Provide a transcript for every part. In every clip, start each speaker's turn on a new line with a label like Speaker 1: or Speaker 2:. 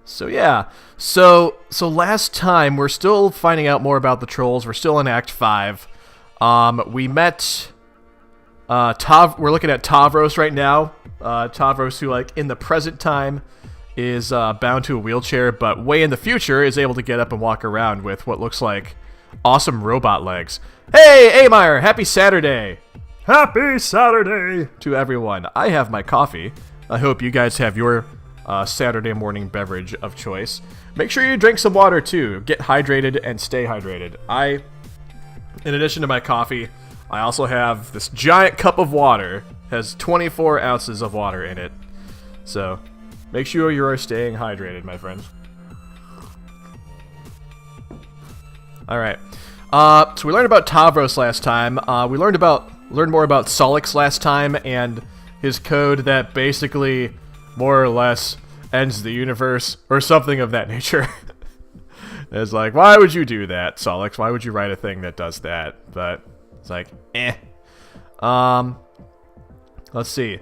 Speaker 1: So yeah, so last time we're still finding out more about the trolls. We're still in Act 5. We met We're looking at Tavros right now. Tavros, who like in the present time is bound to a wheelchair, but way in the future is able to get up and walk around with what looks like awesome robot legs. Hey, Amire, happy Saturday! Happy Saturday to everyone. I have my coffee. I hope you guys have your Saturday morning beverage of choice. Make sure you drink some water too. Get hydrated and stay hydrated. In addition to my coffee, I also have this giant cup of water. It has 24 ounces of water in it. So make sure you are staying hydrated, my friends. Alright. So we learned about Tavros last time. We learned more about Solix last time and his code that basically more or less ends the universe or something of that nature. It's like, why would you do that, Solix? Why would you write a thing that does that? But it's like, eh. Let's see.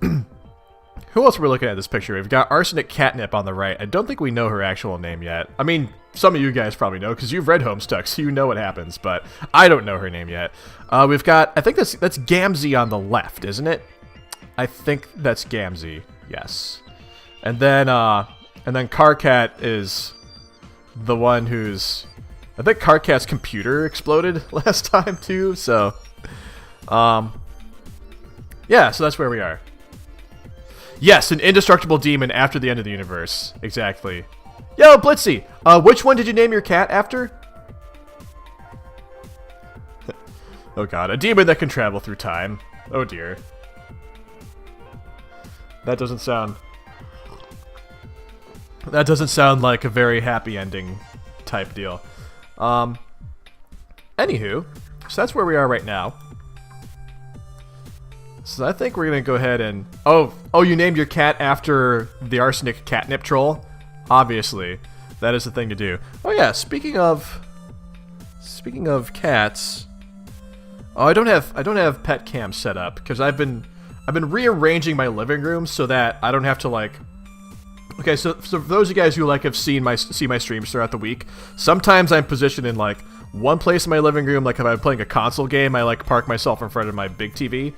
Speaker 1: Who else are we looking at this picture? We've got Arsenic Catnip on the right. I don't think we know her actual name yet. I mean, some of you guys probably know because you've read Homestuck, so you know what happens, but I don't know her name yet. We've got, I think that's Gamzee on the left, isn't it? I think that's Gamzee, yes. And then Carcat is the one who's, I think Carcat's computer exploded last time too, so, yeah, so that's where we are. Yes, an indestructible demon after the end of the universe. Exactly. Yo, Blitzy! Which one did you name your cat after? Oh god, a demon that can travel through time. Oh dear. That doesn't sound like a very happy ending type deal. Anywho, so that's where we are right now. So I think we're gonna go ahead and oh, you named your cat after the Arsenic Catnip troll? Obviously, that is the thing to do. Oh yeah, speaking of cats, oh I don't have pet cam set up because I've been rearranging my living room so that I don't have to like. Okay, so for those of you guys who like have seen my streams throughout the week, sometimes I'm positioned in like one place in my living room. Like if I'm playing a console game, I like park myself in front of my big TV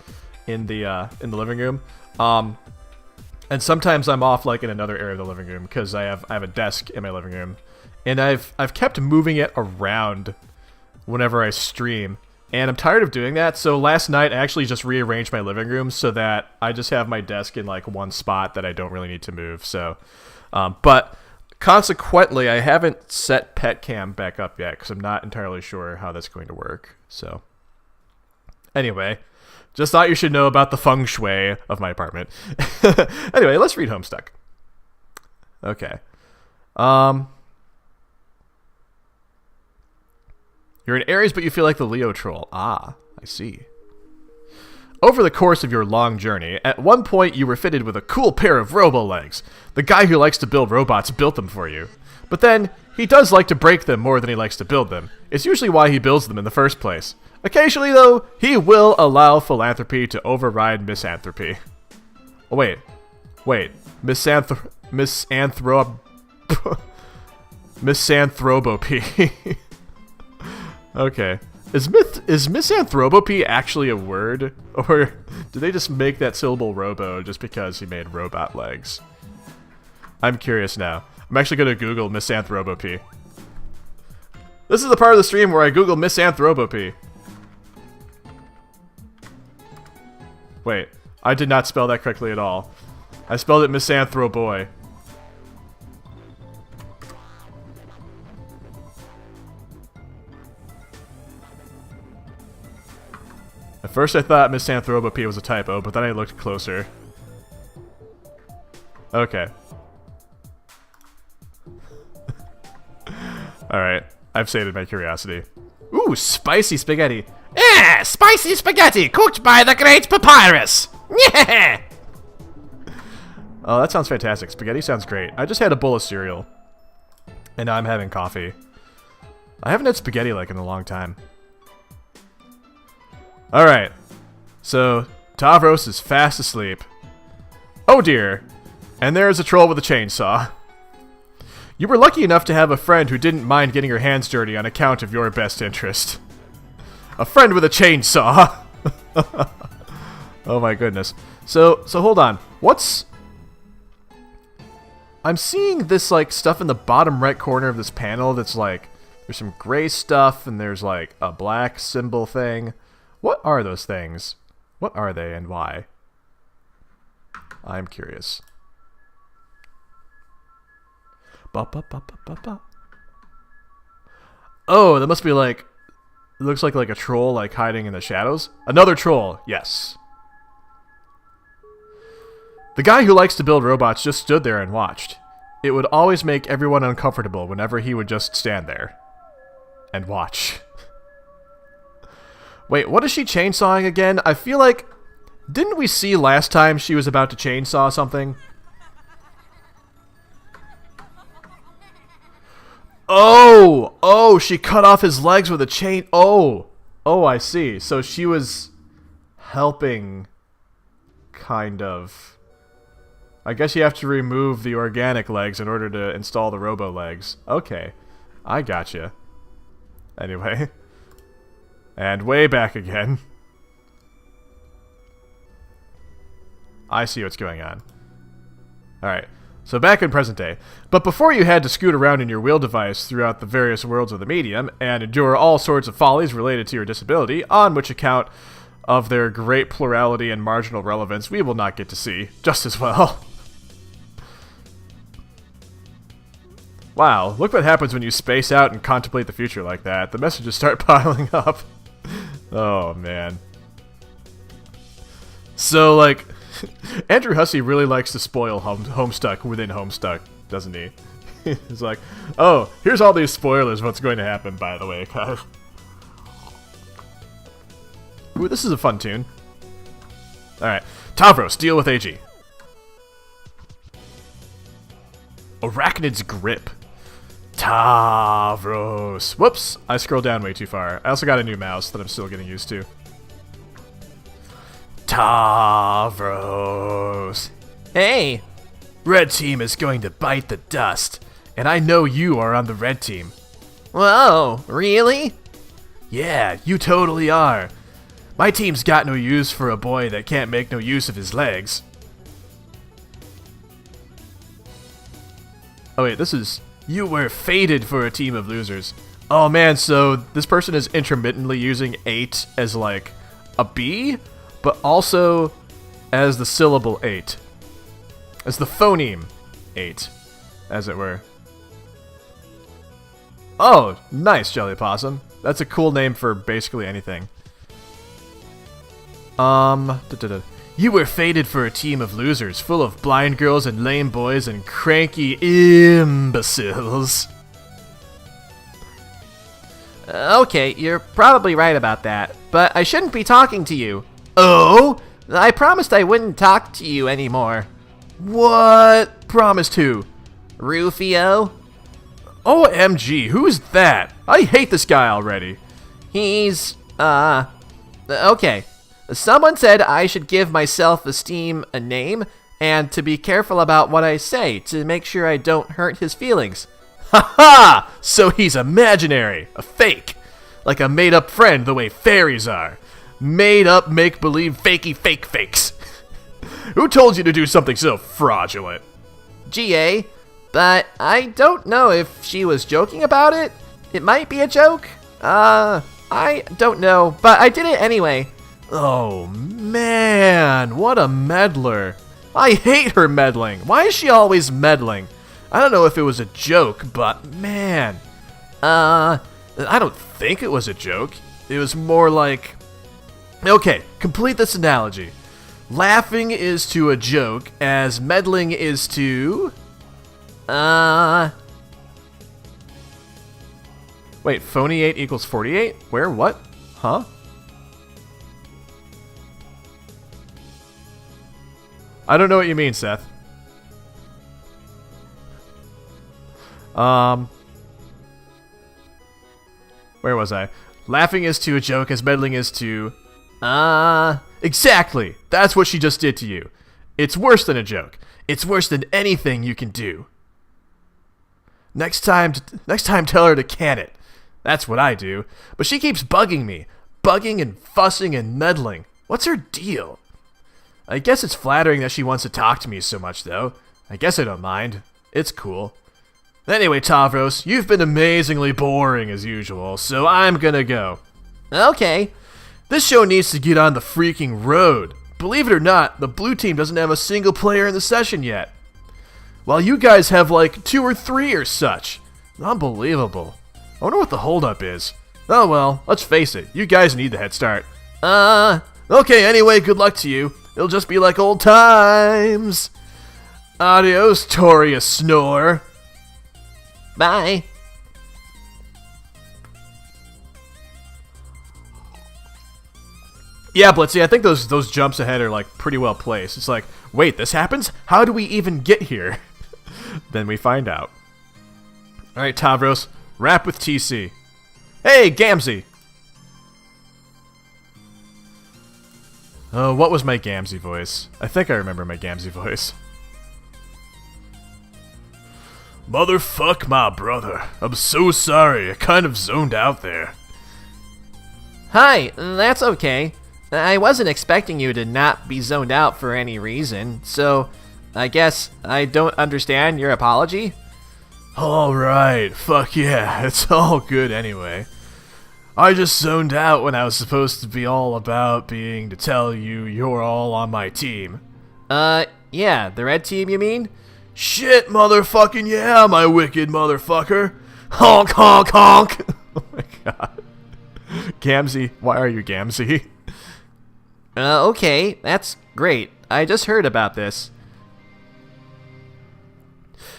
Speaker 1: in the living room. And sometimes I'm off like in another area of the living room because I have a desk in my living room, and I've kept moving it around whenever I stream, and I'm tired of doing that. So last night I actually just rearranged my living room so that I just have my desk in like one spot that I don't really need to move. So, but consequently, I haven't set pet cam back up yet because I'm not entirely sure how that's going to work. So, anyway. Just thought you should know about the feng shui of my apartment. Anyway, let's read Homestuck. Okay. You're an Aries, but you feel like the Leo troll. Ah, I see. Over the course of your long journey, at one point you were fitted with a cool pair of robo-legs. The guy who likes to build robots built them for you. But then, he does like to break them more than he likes to build them. It's usually why he builds them in the first place. Occasionally, though, he will allow philanthropy to override misanthropy. Oh, wait. Misanthropy. Okay. Is misanthropy actually a word? Or did they just make that syllable robo just because he made robot legs? I'm curious now. I'm actually going to Google misanthropy. This is the part of the stream where I Google misanthropy. Wait, I did not spell that correctly at all. I spelled it misanthroboy. At first I thought misanthropy was a typo, but then I looked closer. Okay. Alright, I've sated my curiosity. Ooh, spicy spaghetti.
Speaker 2: Yeah, spicy spaghetti cooked by the great Papyrus. Yeah.
Speaker 1: Oh, that sounds fantastic. Spaghetti sounds great. I just had a bowl of cereal, and now I'm having coffee. I haven't had spaghetti like in a long time. Alright, so Tavros is fast asleep. Oh dear, and there's a troll with a chainsaw. You were lucky enough to have a friend who didn't mind getting her hands dirty on account of your best interest. A friend with a chainsaw. Oh my goodness. So hold on. What's... I'm seeing this, like, stuff in the bottom right corner of this panel that's, like, there's some gray stuff and there's, like, a black symbol thing. What are those things? What are they and why? I'm curious. Ba, ba, ba, ba, ba, ba. Oh, that must be, like... It looks like a troll, like, hiding in the shadows. Another troll, yes. The guy who likes to build robots just stood there and watched. It would always make everyone uncomfortable whenever he would just stand there. And watch. Wait, what is she chainsawing again? I feel like... Didn't we see last time she was about to chainsaw something? Oh! Oh, she cut off his legs with a chain... Oh! Oh, I see. So she was... helping... kind of... I guess you have to remove the organic legs in order to install the robo legs. Okay. I gotcha. Anyway. And way back again. I see what's going on. Alright. So back in present day. But before you had to scoot around in your wheel device throughout the various worlds of the medium and endure all sorts of follies related to your disability, on which account of their great plurality and marginal relevance we will not get to see just as well. Wow, look what happens when you space out and contemplate the future like that. The messages start piling up. Oh, man. So, like, Andrew Hussey really likes to spoil Homestuck within Homestuck, doesn't he? He's like, oh, here's all these spoilers of what's going to happen, by the way, kind of. Ooh, this is a fun tune. Alright. Tavros, deal with AG. Arachnid's Grip. Tavros. Whoops, I scrolled down way too far. I also got a new mouse that I'm still getting used to. Tavros. Hey! Red team is going to bite the dust, and I know you are on the red team. Whoa, really? Yeah, you totally are. My team's got no use for a boy that can't make no use of his legs. Oh wait, this is... You were fated for a team of losers. Oh man, so this person is intermittently using 8 as like a B, but also as the syllable 8. As the phoneme 8, as it were. Oh, nice, Jelly Possum. That's a cool name for basically anything. You were fated for a team of losers, full of blind girls and lame boys and cranky imbeciles. Okay, you're probably right about that, but I shouldn't be talking to you. Oh? I promised I wouldn't talk to you anymore. What? Promised who? Rufio? OMG, who's that? I hate this guy already. He's, okay. Someone said I should give my self-esteem a name, and to be careful about what I say, to make sure I don't hurt his feelings. Ha ha! So he's imaginary, a fake. Like a made-up friend the way fairies are. Made-up, make-believe, fakey fake fakes. Who told you to do something so fraudulent? GA, but I don't know if she was joking about it. It might be a joke. I don't know, but I did it anyway. Oh, man, what a meddler. I hate her meddling. Why is she always meddling? I don't know if it was a joke, but man. I don't think it was a joke. It was more like... Okay, complete this analogy. Laughing is to a joke as meddling is to... Wait, phony 8 equals 48? Where? What? Huh? I don't know what you mean, Seth. Where was I? Laughing is to a joke as meddling is to... Exactly! That's what she just did to you. It's worse than a joke. It's worse than anything you can do. Next time tell her to can it. That's what I do. But she keeps bugging me. Bugging and fussing and meddling. What's her deal? I guess it's flattering that she wants to talk to me so much, though. I guess I don't mind. It's cool. Anyway, Tavros, you've been amazingly boring as usual, so I'm gonna go. Okay. This show needs to get on the freaking road. Believe it or not, the blue team doesn't have a single player in the session yet. While you guys have like 2 or 3 or such. Unbelievable. I wonder what the holdup is. Oh well, let's face it, you guys need the head start. Okay, anyway, good luck to you. It'll just be like old times. Adios, Toria Snore. Bye. Yeah, Blitzy, I think those jumps ahead are like pretty well placed. It's like, wait, this happens? How do we even get here? Then we find out. Alright, Tavros, rap with TC. Hey, Gamzee! Oh, what was my Gamzee voice? I think I remember my Gamzee voice. Motherfuck my brother. I'm so sorry, I kind of zoned out there. Hi, that's okay. I wasn't expecting you to not be zoned out for any reason, so I guess I don't understand your apology? Alright, fuck yeah, it's all good anyway. I just zoned out when I was supposed to be all about being to tell you you're all on my team. Yeah, the red team you mean? Shit, motherfucking yeah, my wicked motherfucker. Honk, honk, honk. Oh my god. Gamzee, why are you Gamzee? Okay, that's great. I just heard about this.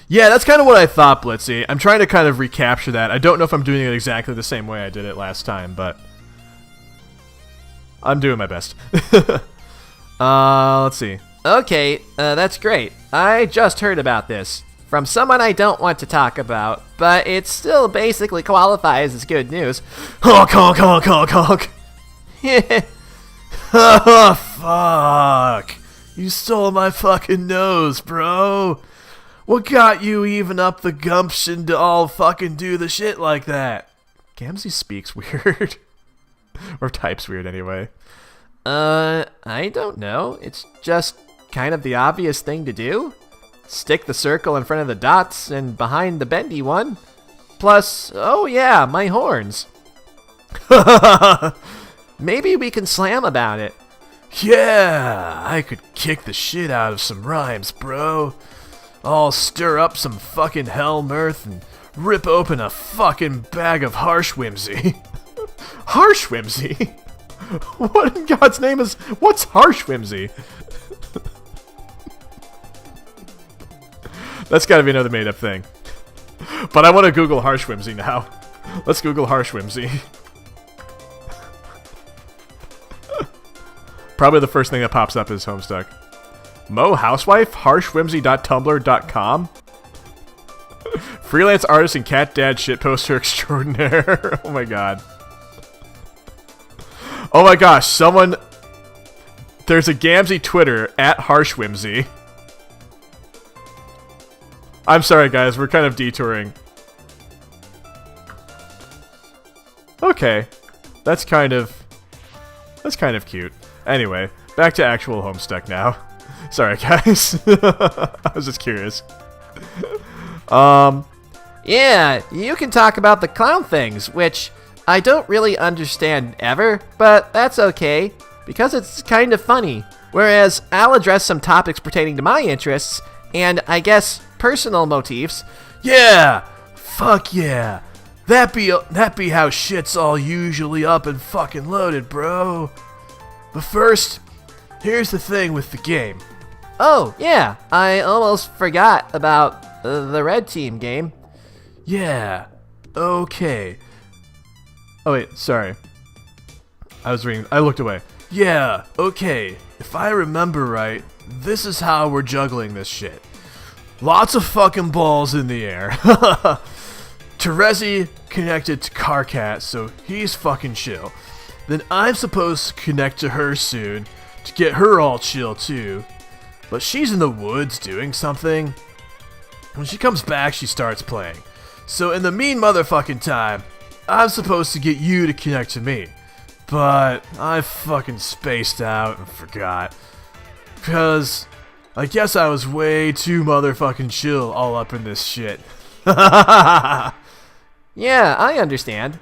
Speaker 1: Yeah, that's kind of what I thought, Blitzy. I'm trying to kind of recapture that. I don't know if I'm doing it exactly the same way I did it last time, but I'm doing my best. Let's see. Okay, that's great. I just heard about this from someone I don't want to talk about, but it still basically qualifies as good news. Honk, honk, honk, honk, honk. Oh, fuck. You stole my fucking nose, bro. What got you even up the gumption to all fucking do the shit like that? Gamzee speaks weird. Or types weird, anyway. I don't know. It's just kind of the obvious thing to do. Stick the circle in front of the dots and behind the bendy one. Plus, oh yeah, my horns. Maybe we can slam about it. Yeah, I could kick the shit out of some rhymes, bro. I'll stir up some fucking hell mirth and rip open a fucking bag of harsh whimsy. Harsh whimsy? What in God's name is... What's harsh whimsy? That's gotta be another made-up thing. But I want to Google harsh whimsy now. Let's Google harsh whimsy. Probably the first thing that pops up is Homestuck. Mo Housewife? Harshwhimsy.tumblr.com? Freelance artist and cat dad shitposter extraordinaire. Oh my god. Oh my gosh, someone... There's a Gamzee Twitter, @Harshwhimsy. I'm sorry guys, we're kind of detouring. Okay. That's kind of cute. Anyway, back to actual Homestuck now. Sorry, guys. I was just curious. Yeah, you can talk about the clown things, which I don't really understand ever, but that's okay, because it's kind of funny. Whereas I'll address some topics pertaining to my interests, and I guess personal motifs. Yeah! Fuck yeah! That be how shit's all usually up and fucking loaded, bro. But first, here's the thing with the game. Oh, yeah, I almost forgot about the red team game. Yeah, okay. Oh wait, sorry. I looked away. Yeah, okay, if I remember right, this is how we're juggling this shit. Lots of fucking balls in the air. Terezi connected to Carcat, so he's fucking chill. Then I'm supposed to connect to her soon to get her all chill too. But she's in the woods doing something. When she comes back, she starts playing. So in the mean motherfucking time, I'm supposed to get you to connect to me. But I fucking spaced out and forgot. Cause I guess I was way too motherfucking chill all up in this shit.
Speaker 2: Yeah, I understand.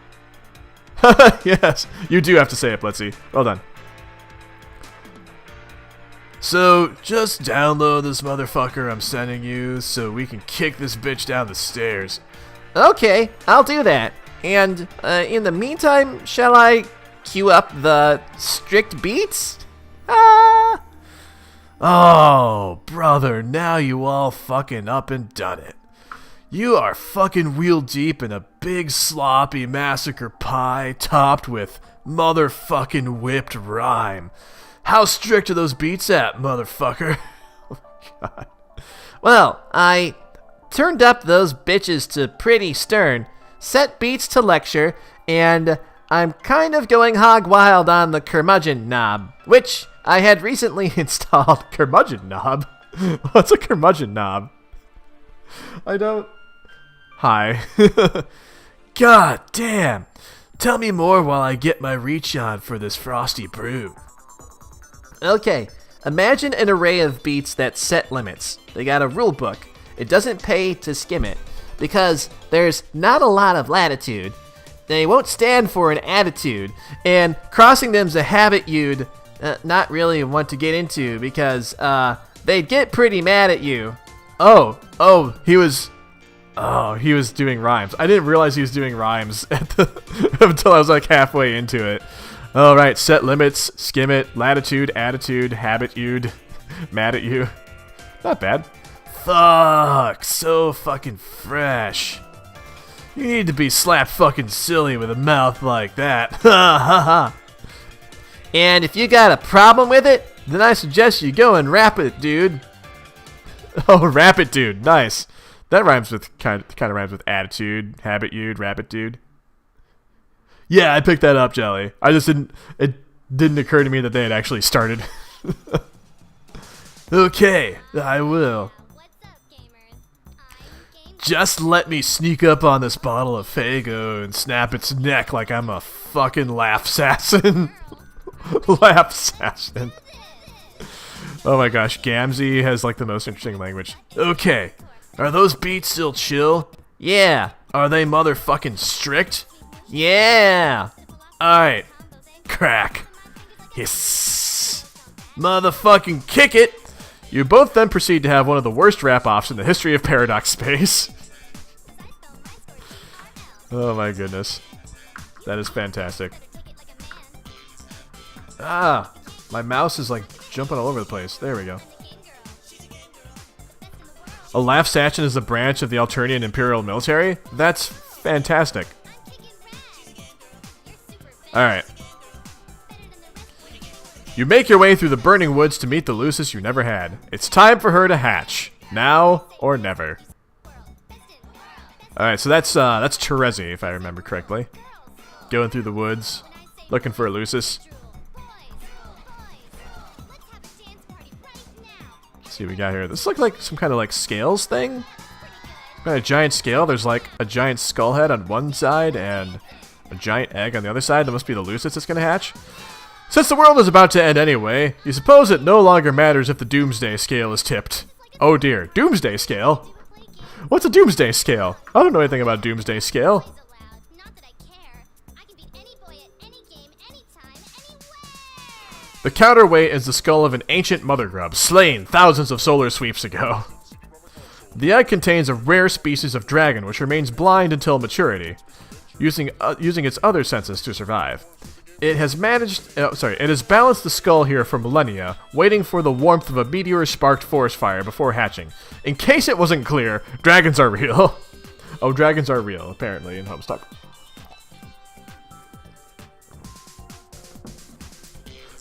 Speaker 1: Yes, you do have to say it, Blitzy. Well done. So, just download this motherfucker I'm sending you so we can kick this bitch down the stairs.
Speaker 2: Okay, I'll do that. And in the meantime, shall I cue up the strict beats? Ah!
Speaker 1: Oh, brother, now you all fucking up and done it. You are fucking wheel deep in a big sloppy massacre pie topped with motherfucking whipped rhyme. How strict are those beats at, motherfucker? Oh my god.
Speaker 2: Well, I turned up those bitches to pretty stern, set beats to lecture, and I'm kind of going hog wild on the curmudgeon knob, which I had recently installed.
Speaker 1: Curmudgeon knob? What's a curmudgeon knob? I don't... Hi. God damn. Tell me more while I get my reach on for this frosty brew.
Speaker 2: Okay, imagine an array of beats that set limits. They got a rule book. It doesn't pay to skim it, because there's not a lot of latitude. They won't stand for an attitude, and crossing them's a habit you'd not really want to get into, because they'd get pretty mad at you.
Speaker 1: He was doing rhymes. I didn't realize he was doing rhymes until I was like halfway into it. All right, set limits, skim it, latitude, attitude, habitude, mad at you. Not bad. Fuck, so fucking fresh. You need to be slapped fucking silly with a mouth like that. Ha ha ha.
Speaker 2: And if you got a problem with it, then I suggest you go and rap it, dude.
Speaker 1: Oh, rap it, dude. Nice. That rhymes with kind of rhymes with attitude, habitude, rap it, dude. Yeah, I picked that up, Jelly. It didn't occur to me that they had actually started. Okay, I will. Just let me sneak up on this bottle of Faygo and snap its neck like I'm a fucking laugh assassin. Laugh assassin. Oh my gosh, Gamzee has like the most interesting language. Okay, are those beats still chill?
Speaker 2: Yeah.
Speaker 1: Are they motherfucking strict?
Speaker 2: Yeah.
Speaker 1: Alright. Crack. Hiss. Motherfucking kick it! You both then proceed to have one of the worst rap-offs in the history of Paradox Space. Oh my goodness. That is fantastic. Ah! My mouse is like jumping all over the place. There we go. A laugh sachin is a branch of the Alternian Imperial Military? That's fantastic. Alright. You make your way through the burning woods to meet the Lucis you never had. It's time for her to hatch. Now or never. Alright, so that's Terezi, if I remember correctly. Going through the woods, looking for a Lucis. Let's see what we got here. This looks like some kind of like scales thing. Got a giant scale. There's like a giant skull head on one side and a giant egg on the other side. That must be the Lucis that's gonna hatch. Since the world is about to end anyway, you suppose it no longer matters if the Doomsday Scale is tipped. Oh dear, Doomsday Scale? What's a Doomsday Scale? I don't know anything about Doomsday Scale. The counterweight is the skull of an ancient mother grub, slain thousands of solar sweeps ago. The egg contains a rare species of dragon which remains blind until maturity, using its other senses to survive. It has balanced the skull here for millennia, waiting for the warmth of a meteor-sparked forest fire before hatching. In case it wasn't clear, dragons are real. Oh, dragons are real, apparently, in Homestuck.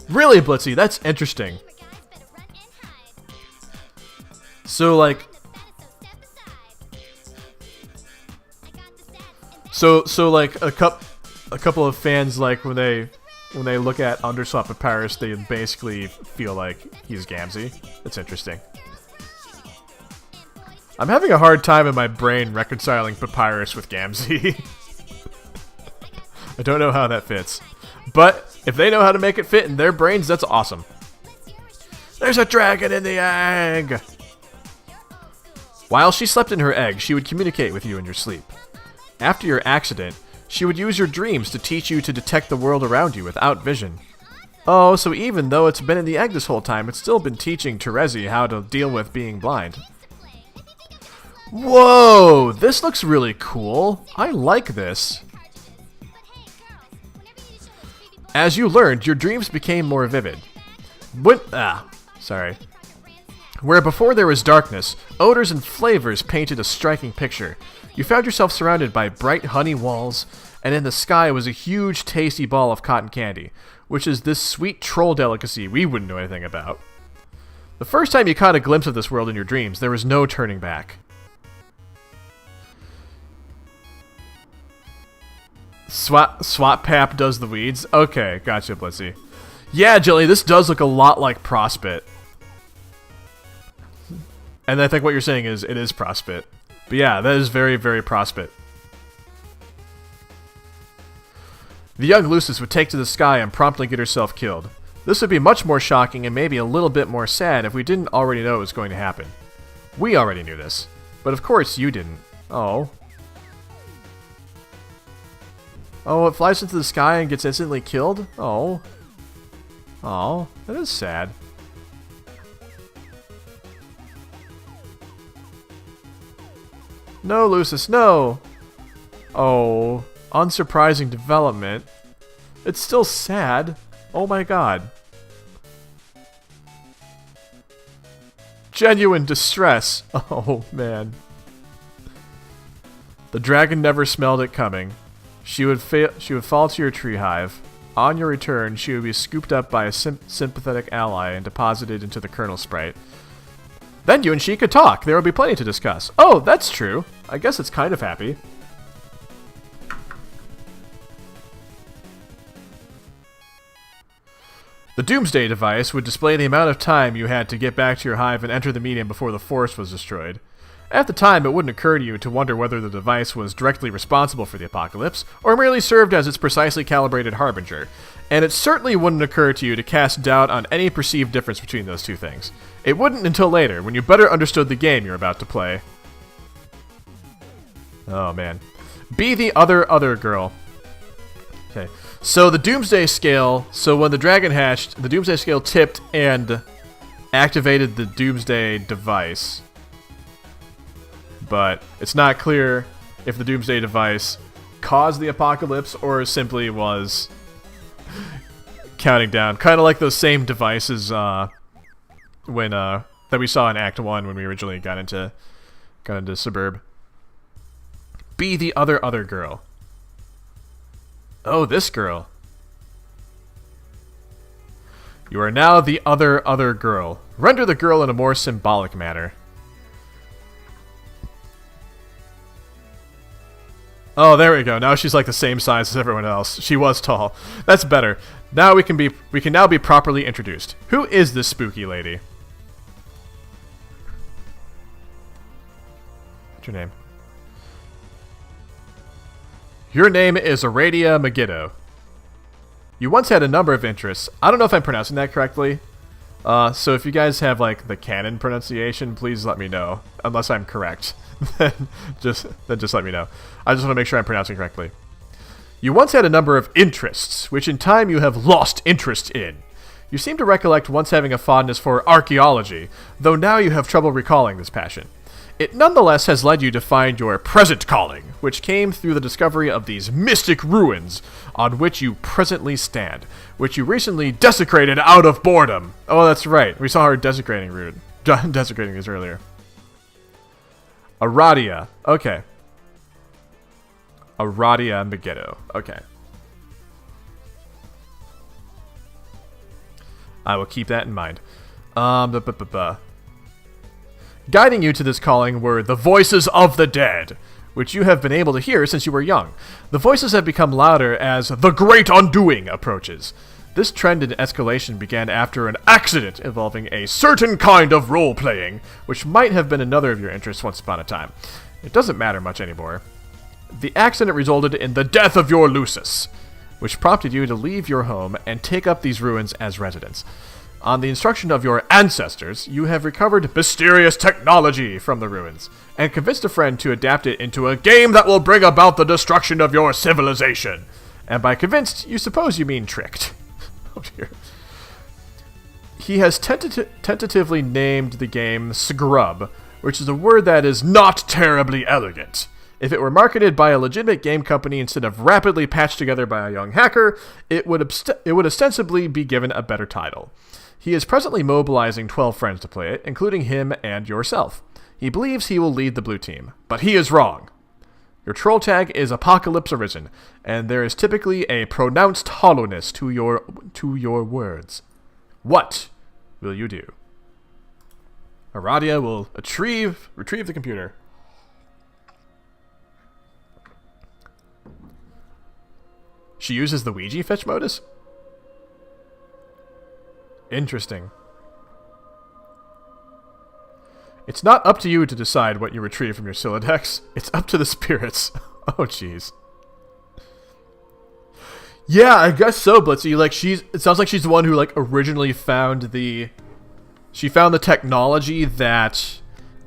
Speaker 1: Really, Blitzy, that's interesting. So, like... So like, a couple of fans, like, when they look at Underswap Papyrus, they basically feel like he's Gamzee. That's interesting. I'm having a hard time in my brain reconciling Papyrus with Gamzee. I don't know how that fits. But if they know how to make it fit in their brains, that's awesome. There's a dragon in the egg! While she slept in her egg, she would communicate with you in your sleep. After your accident, she would use your dreams to teach you to detect the world around you without vision. Oh, so even though it's been in the egg this whole time, it's still been teaching Terezi how to deal with being blind. Whoa! This looks really cool. I like this. As you learned, your dreams became more vivid. Where before there was darkness, odors and flavors painted a striking picture. You found yourself surrounded by bright honey walls, and in the sky was a huge, tasty ball of cotton candy, which is this sweet troll delicacy we wouldn't know anything about. The first time you caught a glimpse of this world in your dreams, there was no turning back. Swat Pap does the weeds. Okay, gotcha, Blitzy. Yeah, Jelly, this does look a lot like Prospit. And I think what you're saying is it is Prospit. But yeah, that is very, very Prospit. The young Lucis would take to the sky and promptly get herself killed. This would be much more shocking and maybe a little bit more sad if we didn't already know it was going to happen. We already knew this. But of course you didn't. Oh. Oh, it flies into the sky and gets instantly killed? Oh. Oh, that is sad. No, Lucis, no! Oh, unsurprising development. It's still sad. Oh my god. Genuine distress. Oh, man. The dragon never smelled it coming. She would fall to your tree hive. On your return, she would be scooped up by a sympathetic ally and deposited into the kernel sprite. Then you and she could talk. There would be plenty to discuss. Oh, that's true. I guess it's kind of happy. The Doomsday device would display the amount of time you had to get back to your hive and enter the medium before the forest was destroyed. At the time, it wouldn't occur to you to wonder whether the device was directly responsible for the apocalypse, or merely served as its precisely calibrated harbinger. And it certainly wouldn't occur to you to cast doubt on any perceived difference between those two things. It wouldn't until later, when you better understood the game you're about to play. Oh, man. Be the other girl. Okay. So the Doomsday Scale, so when the dragon hatched, the Doomsday Scale tipped and activated the Doomsday device. But it's not clear if the Doomsday device caused the apocalypse or simply was counting down. Kind of like those same devices when that we saw in Act 1 when we originally got into Suburb. Be the other girl. Oh, this girl. You are now the other girl. Render the girl in a more symbolic manner. Oh, there we go. Now she's like the same size as everyone else. She was tall. That's better. Now we can now be properly introduced. Who is this spooky lady? What's your name? Your name is Aradia Megiddo. You once had a number of interests. I don't know if I'm pronouncing that correctly. So if you guys have like the canon pronunciation, please let me know. Unless I'm correct. then just let me know. I just want to make sure I'm pronouncing correctly. You once had a number of interests, which in time you have lost interest in. You seem to recollect once having a fondness for archaeology, though now you have trouble recalling this passion. It nonetheless has led you to find your present calling, which came through the discovery of these mystic ruins on which you presently stand, which you recently desecrated out of boredom. Oh, that's right. We saw her desecrating this earlier. Aradia. Okay. Aradia Megiddo. Okay. I will keep that in mind. Guiding you to this calling were the voices of the dead, which you have been able to hear since you were young. The voices have become louder as the Great Undoing approaches. This trend in escalation began after an accident involving a certain kind of role-playing, which might have been another of your interests once upon a time. It doesn't matter much anymore. The accident resulted in the death of your Lucis, which prompted you to leave your home and take up these ruins as residence. On the instruction of your ancestors, you have recovered mysterious technology from the ruins, and convinced a friend to adapt it into a game that will bring about the destruction of your civilization. And by convinced, you suppose you mean tricked. Oh dear. He has tentatively named the game Scrub, which is a word that is not terribly elegant. If it were marketed by a legitimate game company instead of rapidly patched together by a young hacker, it would ostensibly be given a better title. He is presently mobilizing 12 friends to play it, including him and yourself. He believes he will lead the blue team, but he is wrong. Your troll tag is Apocalypse Arisen, and there is typically a pronounced hollowness to your words. What will you do? Aradia will retrieve the computer. She uses the Ouija fetch modus? Interesting. It's not up to you to decide what you retrieve from your Sylladex. It's up to the spirits. Oh, jeez. Yeah, I guess so, Blitzy. Like, it sounds like she's the one who, like, originally found the... She found the technology that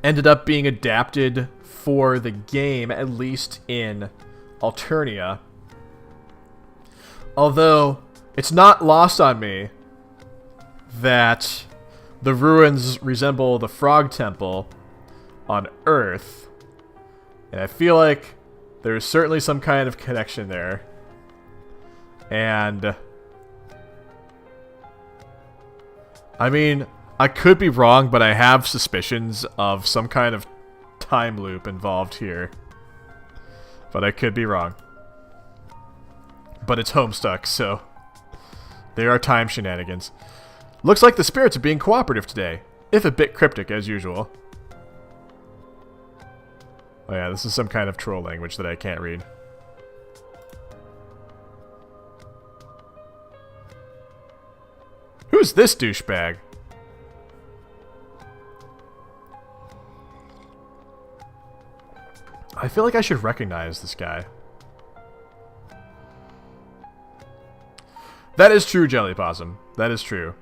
Speaker 1: ended up being adapted for the game, at least in Alternia. Although, it's not lost on me that the ruins resemble the Frog Temple on Earth. And I feel like there's certainly some kind of connection there. And I mean, I could be wrong, but I have suspicions of some kind of time loop involved here. But I could be wrong. But it's Homestuck, so there are time shenanigans. Looks like the spirits are being cooperative today, if a bit cryptic as usual. Oh yeah, this is some kind of troll language that I can't read. Who's this douchebag? I feel like I should recognize this guy. That is true, Jelly Possum. That is true.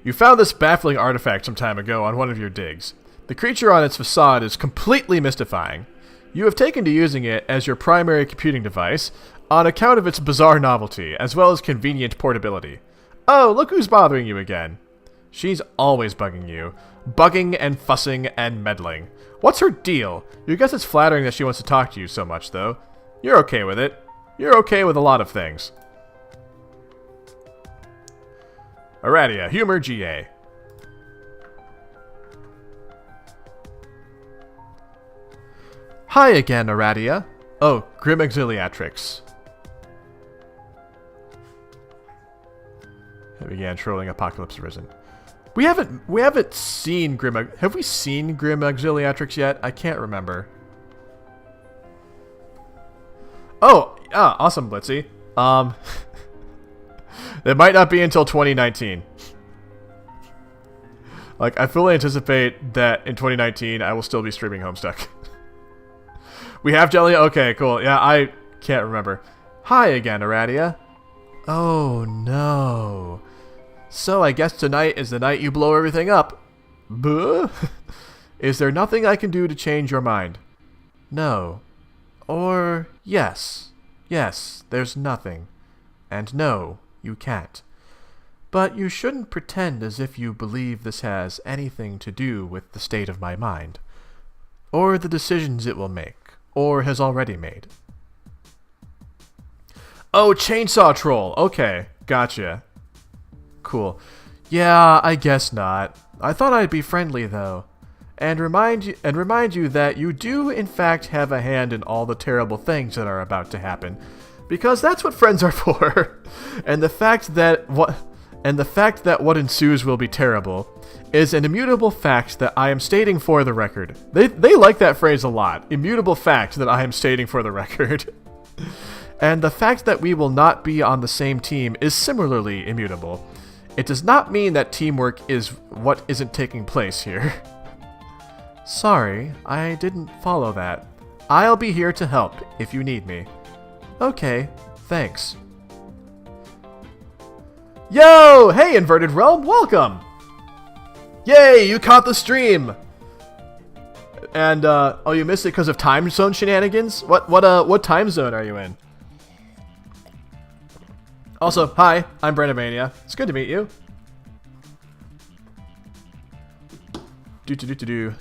Speaker 1: You found this baffling artifact some time ago on one of your digs. The creature on its facade is completely mystifying. You have taken to using it as your primary computing device on account of its bizarre novelty, as well as convenient portability. Oh, look who's bothering you again. She's always bugging you. Bugging and fussing and meddling. What's her deal? You guess it's flattering that she wants to talk to you so much, though. You're okay with it. You're okay with a lot of things. Aradia, Humor GA. Hi again, Aradia. Oh, Grim Auxiliatrix. I began trolling Apocalypse Arisen. We haven't seen Grim. Have we seen Grim Auxiliatrix yet? I can't remember. Oh, awesome, Blitzy. It might not be until 2019. Like, I fully anticipate that in 2019 I will still be streaming Homestuck. We have Jelly? Okay, cool. Yeah, I can't remember. Hi again, Aradia. Oh, no. So I guess tonight is the night you blow everything up. Buh? Is there nothing I can do to change your mind? No. Or yes. Yes, there's nothing. And no, you can't. But you shouldn't pretend as if you believe this has anything to do with the state of my mind. Or the decisions it will make. Or has already made. Oh, Chainsaw Troll. Okay, gotcha. Cool. Yeah, I guess not. I thought I'd be friendly, though. And remind you that you do, in fact, have a hand in all the terrible things that are about to happen. Because that's what friends are for. And the fact that and the fact that what ensues will be terrible is an immutable fact that I am stating for the record. They like that phrase a lot. Immutable fact that I am stating for the record. And the fact that we will not be on the same team is similarly immutable. It does not mean that teamwork is what isn't taking place here. Sorry, I didn't follow that. I'll be here to help if you need me. Okay, thanks. Yo! Hey, Inverted Realm, welcome! Yay, you caught the stream! And, oh, you missed it because of time zone shenanigans? What time zone are you in? Also, hi, I'm Brandamania. It's good to meet you. Do.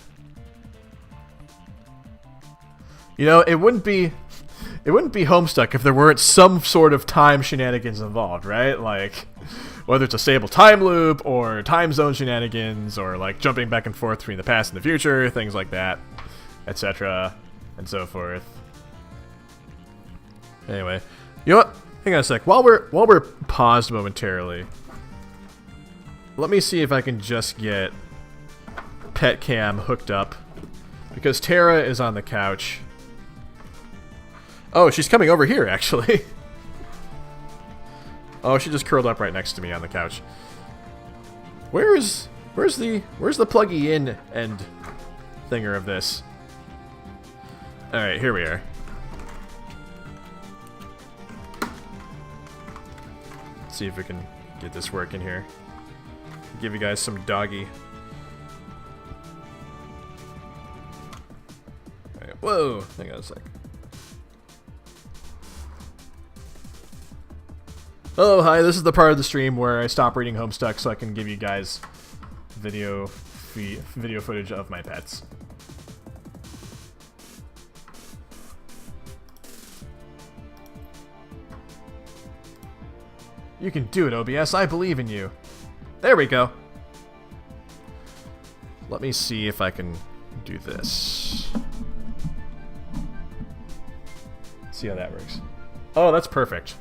Speaker 1: You know, it wouldn't be Homestuck if there weren't some sort of time shenanigans involved, right? Like, whether it's a stable time loop, or time zone shenanigans, or like jumping back and forth between the past and the future, things like that, etc., and so forth. Anyway, you know what? Hang on a sec. While we're paused momentarily, let me see if I can just get Pet Cam hooked up, because Tara is on the couch. Oh, she's coming over here, actually. Oh, she just curled up right next to me on the couch. Where's the pluggy in end thinger of this? All right, here we are. Let's see if we can get this working here. Give you guys some doggy. All right, whoa, hang on a sec. Hello, hi, this is the part of the stream where I stop reading Homestuck so I can give you guys video footage of my pets. You can do it, OBS. I believe in you. There we go. Let me see if I can do this. See how that works. Oh, that's perfect.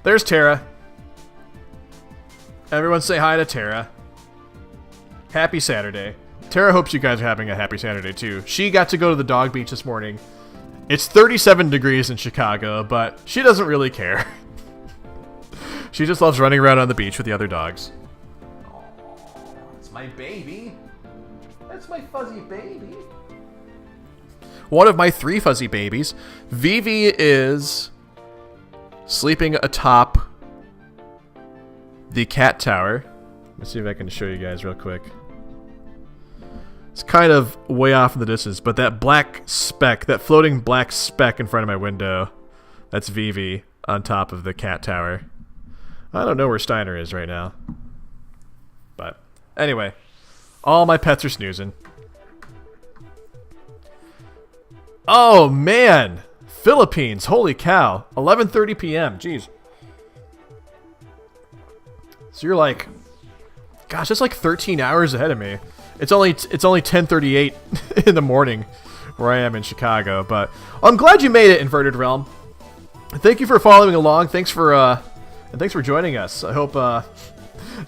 Speaker 1: There's Tara. Everyone say hi to Tara. Happy Saturday. Tara hopes you guys are having a happy Saturday too. She got to go to the dog beach this morning. It's 37 degrees in Chicago, but she doesn't really care. She just loves running around on the beach with the other dogs. Oh, it's my baby. That's my fuzzy baby. One of my 3 fuzzy babies. Vivi is sleeping atop the cat tower. Let's see if I can show you guys real quick. It's kind of way off in the distance, but that black speck, that floating black speck in front of my window, that's Vivi on top of the cat tower. I don't know where Steiner is right now. But anyway, all my pets are snoozing. Oh man! Philippines, holy cow. 11:30 p.m. Jeez. So you're like, gosh, that's like 13 hours ahead of me. It's only 10:38 in the morning where I am in Chicago, but I'm glad you made it, Inverted Realm. Thank you for following along. Thanks for joining us. I hope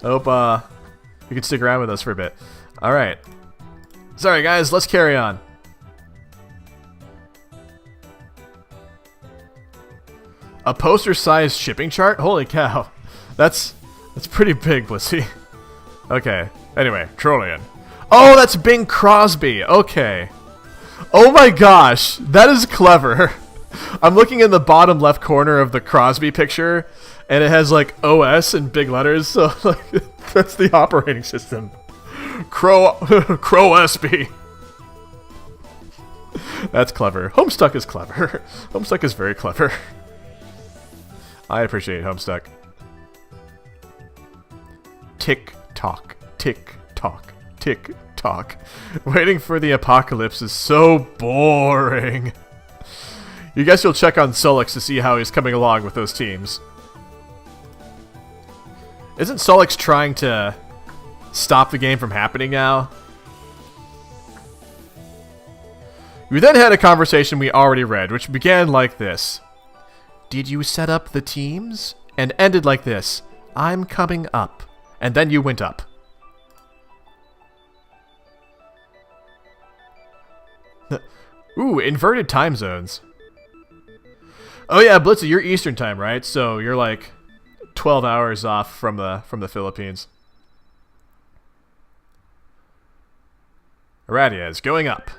Speaker 1: you can stick around with us for a bit. All right. Sorry guys, let's carry on. A poster-sized shipping chart? Holy cow. That's pretty big, Blissy. Okay. Anyway, Trollian. Oh, that's Bing Crosby. Okay. Oh my gosh. That is clever. I'm looking in the bottom left corner of the Crosby picture, and it has like OS in big letters, so like, that's the operating system. Crosby. That's clever. Homestuck is clever. Homestuck is very clever. I appreciate Homestuck. Tick tock, tick tock, tick tock. Waiting for the apocalypse is so boring. You guess you'll check on Solix to see how he's coming along with those teams. Isn't Solix trying to stop the game from happening now? We then had a conversation we already read, which began like this. Did you set up the teams? And ended like this. I'm coming up. And then you went up. Ooh, inverted time zones. Oh yeah, Blitzy, you're Eastern time, right? So you're like 12 hours off from the Philippines. Aradia is going up.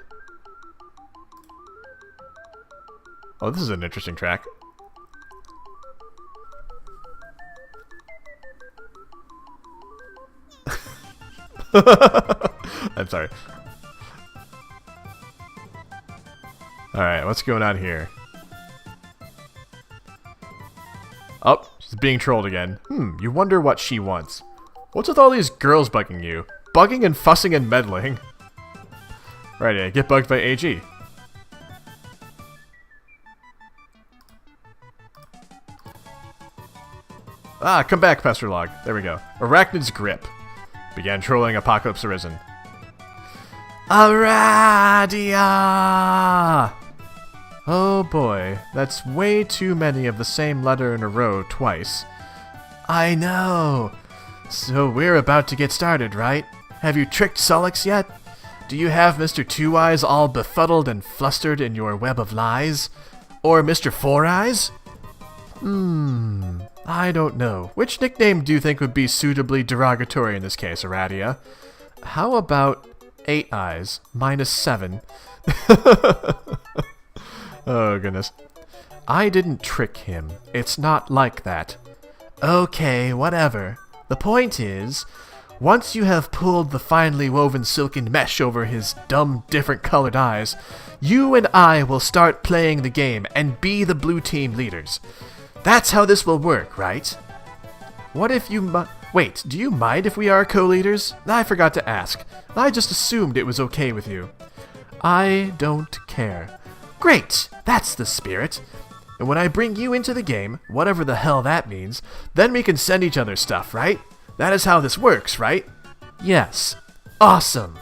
Speaker 1: Oh, this is an interesting track. I'm sorry. Alright, what's going on here? Oh, she's being trolled again. You wonder what she wants. What's with all these girls bugging you? Bugging and fussing and meddling. Right, yeah, get bugged by AG. Ah, come back, Pesterlog. There we go. Arachnid's Grip. Began trolling Apocalypse Arisen. Aradia! Oh boy, that's way too many of the same letter in a row twice. I know! So we're about to get started, right? Have you tricked Sullix yet? Do you have Mr. Two Eyes all befuddled and flustered in your web of lies? Or Mr. Four Eyes? I don't know. Which nickname do you think would be suitably derogatory in this case, Aradia? How about 8 Eyes minus 7? Oh, goodness. I didn't trick him. It's not like that. Okay, whatever. The point is, once you have pulled the finely woven silken mesh over his dumb, different colored eyes, you and I will start playing the game and be the blue team leaders. That's how this will work, right? What if you wait, do you mind if we are co-leaders? I forgot to ask. I just assumed it was okay with you. I don't care. Great! That's the spirit. And when I bring you into the game, whatever the hell that means, then we can send each other stuff, right? That is how this works, right? Yes. Awesome.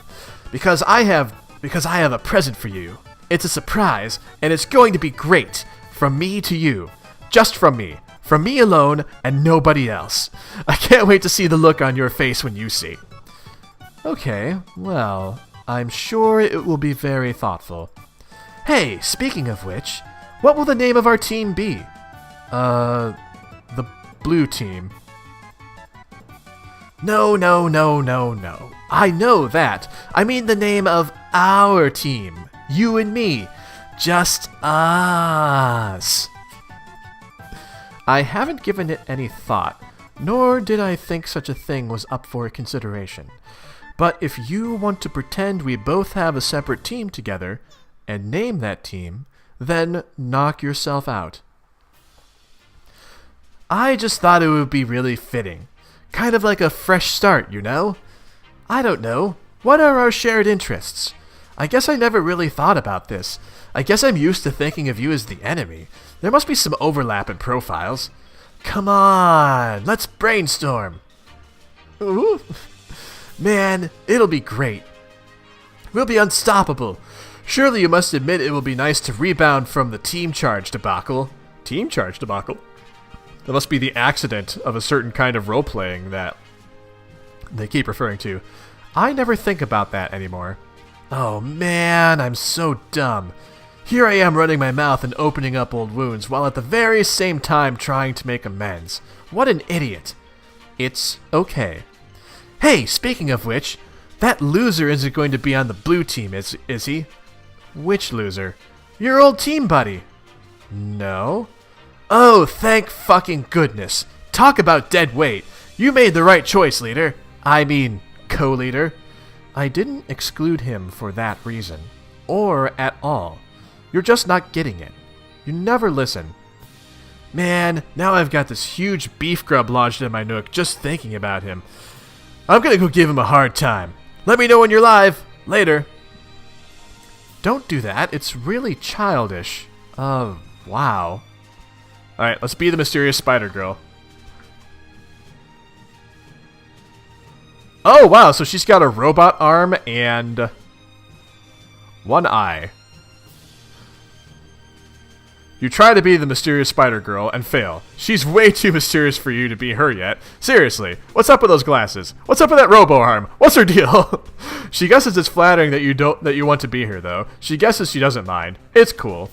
Speaker 1: Because I have a present for you. It's a surprise, and it's going to be great. From me to you. Just from me. From me alone, and nobody else. I can't wait to see the look on your face when you see. Okay, well, I'm sure it will be very thoughtful. Hey, speaking of which, what will the name of our team be? The blue team. No. I know that. I mean the name of our team. You and me. Just us. I haven't given it any thought, nor did I think such a thing was up for consideration. But if you want to pretend we both have a separate team together, and name that team, then knock yourself out. I just thought it would be really fitting. Kind of like a fresh start, you know? I don't know. What are our shared interests? I guess I never really thought about this. I guess I'm used to thinking of you as the enemy. There must be some overlap in profiles. Come on, let's brainstorm. Ooh. Man, it'll be great. We'll be unstoppable. Surely you must admit it will be nice to rebound from the team charge debacle. Team charge debacle? That must be the accident of a certain kind of role-playing that they keep referring to. I never think about that anymore. Oh man, I'm so dumb. Here I am running my mouth and opening up old wounds, while at the very same time trying to make amends. What an idiot. It's okay. Hey, speaking of which, that loser isn't going to be on the blue team, is he? Which loser? Your old team buddy. No? Oh, thank fucking goodness. Talk about dead weight. You made the right choice, leader. I mean, co-leader. I didn't exclude him for that reason. Or at all. You're just not getting it. You never listen. Man, now I've got this huge beef grub lodged in my nook just thinking about him. I'm gonna go give him a hard time. Let me know when you're live. Later. Don't do that. It's really childish. Wow. Alright, let's be the mysterious spider girl. Oh, wow, so she's got a robot arm and one eye. You try to be the mysterious spider girl and fail. She's way too mysterious for you to be her yet. Seriously, what's up with those glasses? What's up with that robo arm? What's her deal? She guesses it's flattering that you want to be her though. She guesses she doesn't mind. It's cool.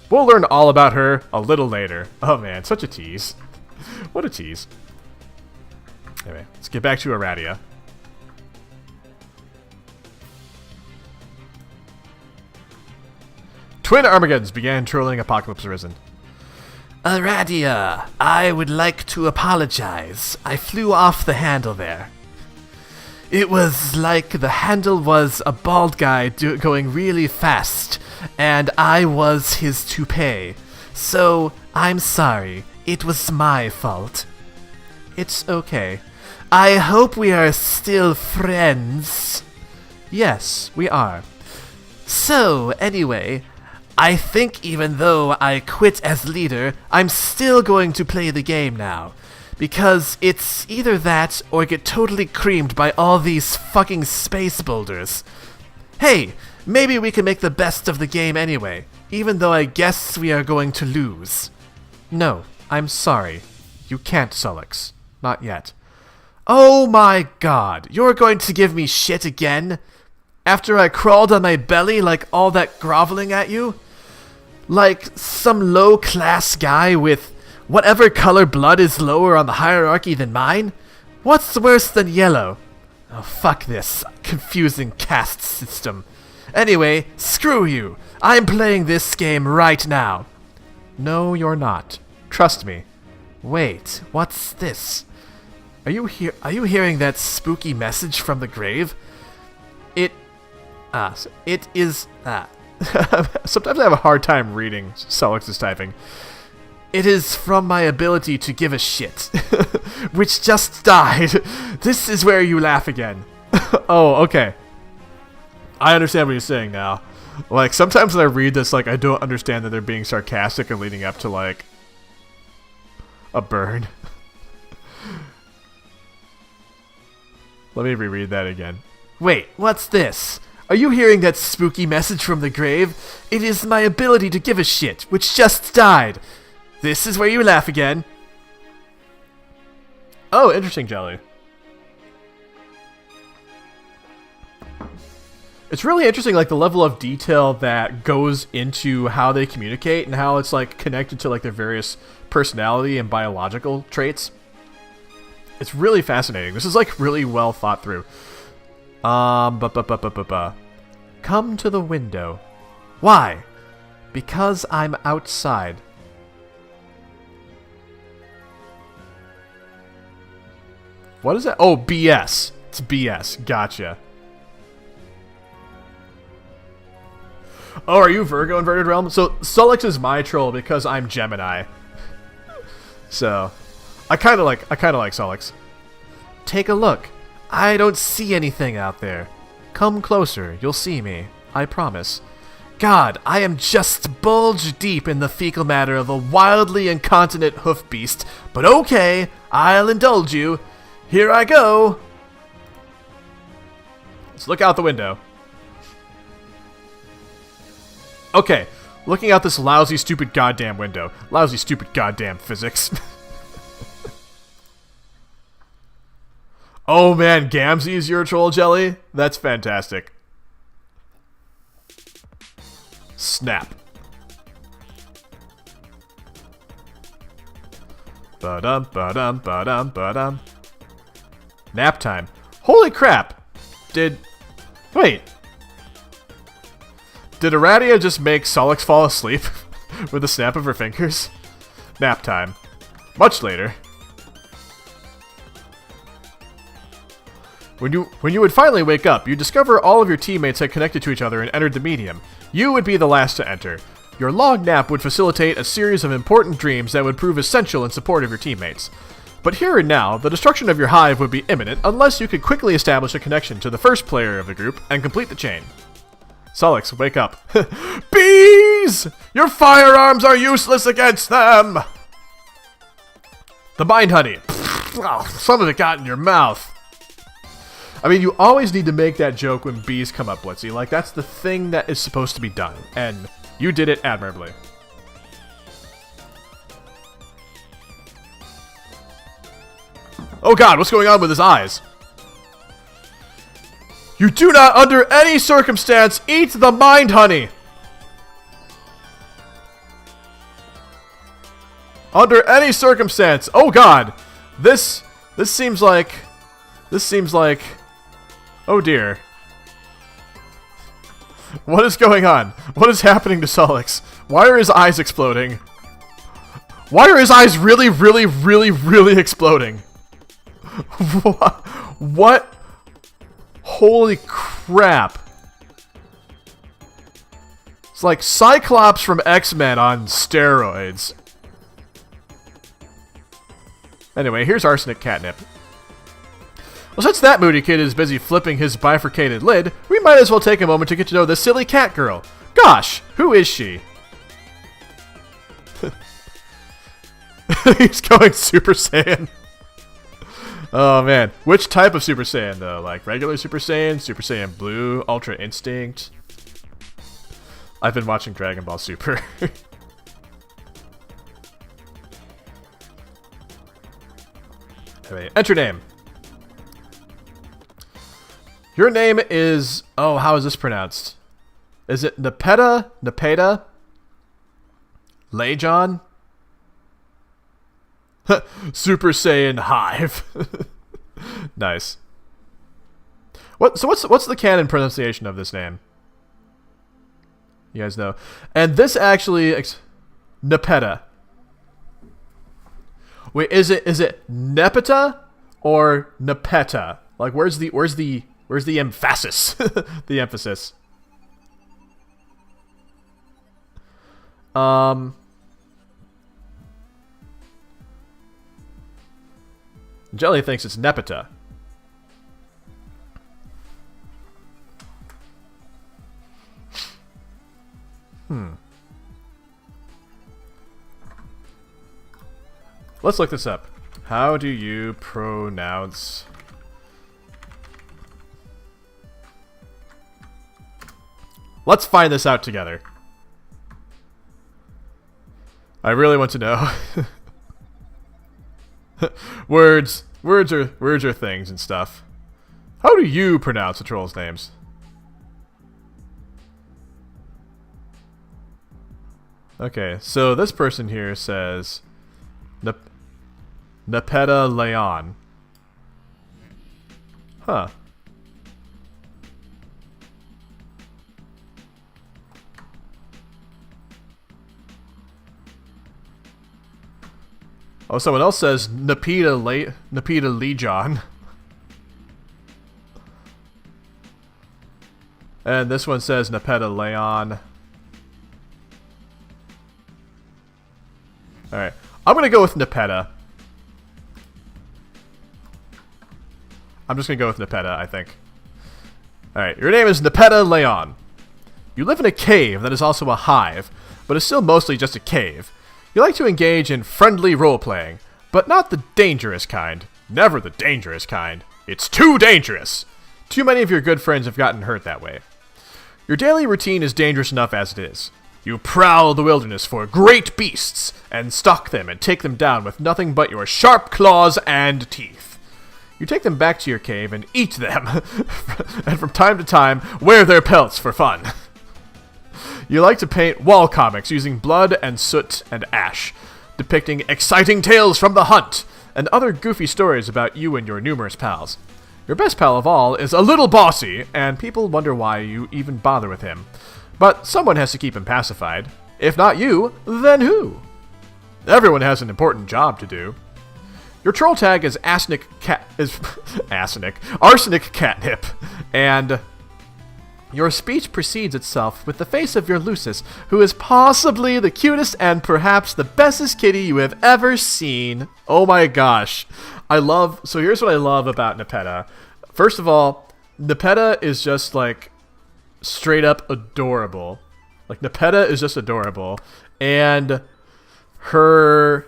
Speaker 1: We'll learn all about her a little later. Oh man, such a tease. What a tease. Anyway, let's get back to Aradia. Twin Armageddons began trolling Apocalypse Arisen.
Speaker 2: Aradia, I would like to apologize. I flew off the handle there. It was like the handle was a bald guy going really fast, and I was his toupee. So, I'm sorry. It was my fault. It's okay. I hope we are still friends. Yes, we are. So, anyway, I think even though I quit as leader, I'm still going to play the game now. Because it's either that or get totally creamed by all these fucking space boulders. Hey, maybe we can make the best of the game anyway, even though I guess we are going to lose. No, I'm sorry. You can't, Sullux. Not yet. Oh my god, you're going to give me shit again? After I crawled on my belly like all that groveling at you? Like some low-class guy with whatever color blood is lower on the hierarchy than mine? What's worse than yellow? Oh, fuck this confusing caste system. Anyway, screw you. I'm playing this game right now. No, you're not. Trust me. Wait, what's this? Are you hearing that spooky message from the grave? It is... Sometimes I have a hard time reading Sullux's typing. It is from my ability to give a shit, which just died. This is where you laugh again. Oh, okay. I understand what you're saying now. Like, sometimes when I read this, like, I don't understand that they're being sarcastic and leading up to, like, a burn. Let me reread that again. Wait, what's this? Are you hearing that spooky message from the grave? It is my ability to give a shit, which just died. This is where you laugh again. Oh, interesting, Jelly. It's really interesting, like, the level of detail that goes into how they communicate and how it's, like, connected to, like, their various personality and biological traits. It's really fascinating. This is, like, really well thought through. Come to the window. Why? Because I'm outside. What is that? Oh, BS. It's BS. Gotcha. Oh, are you Virgo Inverted Realm? So, Sullux is my troll because I'm Gemini. So, I kind of like Sullux. Take a look. I don't see anything out there. Come closer. You'll see me. I promise. God, I am just bulge deep in the fecal matter of a wildly incontinent hoof beast. But okay, I'll indulge you. Here I go. Let's look out the window. Okay, looking out this lousy, stupid goddamn window. Lousy, stupid goddamn physics. Oh man, Gamzee is your troll, Jelly? That's fantastic. Snap. Ba-dum, ba-dum, ba-dum, ba-dum. Nap time. Holy crap! Wait. Did Aradia just make Sullux fall asleep with a snap of her fingers? Nap time. Much later. When you would finally wake up, you discover all of your teammates had connected to each other and entered the medium. You would be the last to enter. Your long nap would facilitate a series of important dreams that would prove essential in support of your teammates. But here and now, the destruction of your hive would be imminent unless you could quickly establish a connection to the first player of the group and complete the chain. Sullux, wake up. Bees! Your firearms are useless against them! The mind honey. Oh, some of it got in your mouth. I mean, you always need to make that joke when bees come up, Blitzy. Like, that's the thing that is supposed to be done. And you did it admirably.
Speaker 1: Oh god, what's going on with his eyes? You do not, under any circumstance, eat the mind honey! Under any circumstance. Oh god. This seems like... Oh dear. What is going on? What is happening to Solix? Why are his eyes exploding? Why are his eyes really, really, really, really exploding? What? Holy crap. It's like Cyclops from X-Men on steroids. Anyway, here's Arsenic Catnip. Well, since that moody kid is busy flipping his bifurcated lid, we might as well take a moment to get to know this silly cat girl. Gosh, who is she? He's going Super Saiyan. Oh man, which type of Super Saiyan though? Like regular Super Saiyan Blue, Ultra Instinct? I've been watching Dragon Ball Super. Anyway, enter name. Your name is... Oh, how is this pronounced? Is it Nepeta? Nepeta? Lejon? Super Saiyan Hive. Nice. What's the canon pronunciation of this name? You guys know. And this actually... Nepeta. Wait, is it Nepeta or Nepeta? Like, where's the emphasis? The emphasis. Jelly thinks it's Nepeta. Let's look this up. How do you pronounce... Let's find this out together. I really want to know. Words are things and stuff. How do you pronounce the trolls' names? Okay, so this person here says Nepeta Leon. Huh. Oh, someone else says Nepeta Lejon. And this one says Nepeta Leon. Alright. I'm gonna go with Nepeta. I'm just gonna go with Nepeta, I think. Alright, your name is Nepeta Leon. You live in a cave that is also a hive, but is still mostly just a cave. You like to engage in friendly role-playing, but not the dangerous kind. Never the dangerous kind. It's too dangerous! Too many of your good friends have gotten hurt that way. Your daily routine is dangerous enough as it is. You prowl the wilderness for great beasts, and stalk them and take them down with nothing but your sharp claws and teeth. You take them back to your cave and eat them, and from time to time, wear their pelts for fun. You like to paint wall comics using blood and soot and ash, depicting exciting tales from the hunt, and other goofy stories about you and your numerous pals. Your best pal of all is a little bossy, and people wonder why you even bother with him. But someone has to keep him pacified. If not you, then who? Everyone has an important job to do. Your troll tag is Arsenic Catnip, and your speech precedes itself with the face of your Lucis, who is possibly the cutest and perhaps the bestest kitty you have ever seen. Oh my gosh. So here's what I love about Nepeta. First of all, Nepeta is just like straight up adorable. Like Nepeta is just adorable. And her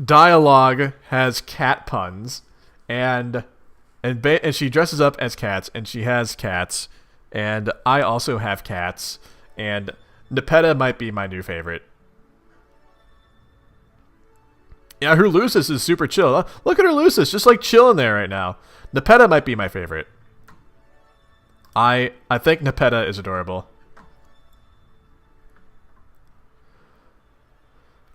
Speaker 1: dialogue has cat puns, and she dresses up as cats, and she has cats, and I also have cats, and Nepeta might be my new favorite. Yeah, her Lucis is super chill. Look at her Lucis, just like chilling there right now. Nepeta might be my favorite. I think Nepeta is adorable.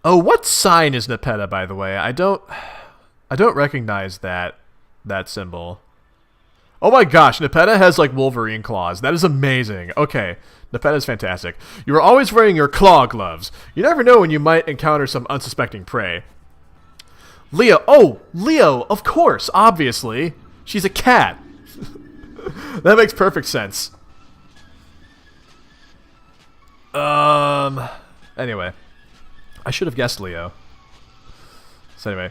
Speaker 1: Oh, what sign is Nepeta, by the way? I don't recognize that symbol. Oh my gosh, Nepeta has like Wolverine claws. That is amazing. Okay, Nepeta is fantastic. You are always wearing your claw gloves. You never know when you might encounter some unsuspecting prey. Leo. Oh, Leo, of course, obviously. She's a cat. That makes perfect sense. Anyway. I should have guessed Leo. So anyway.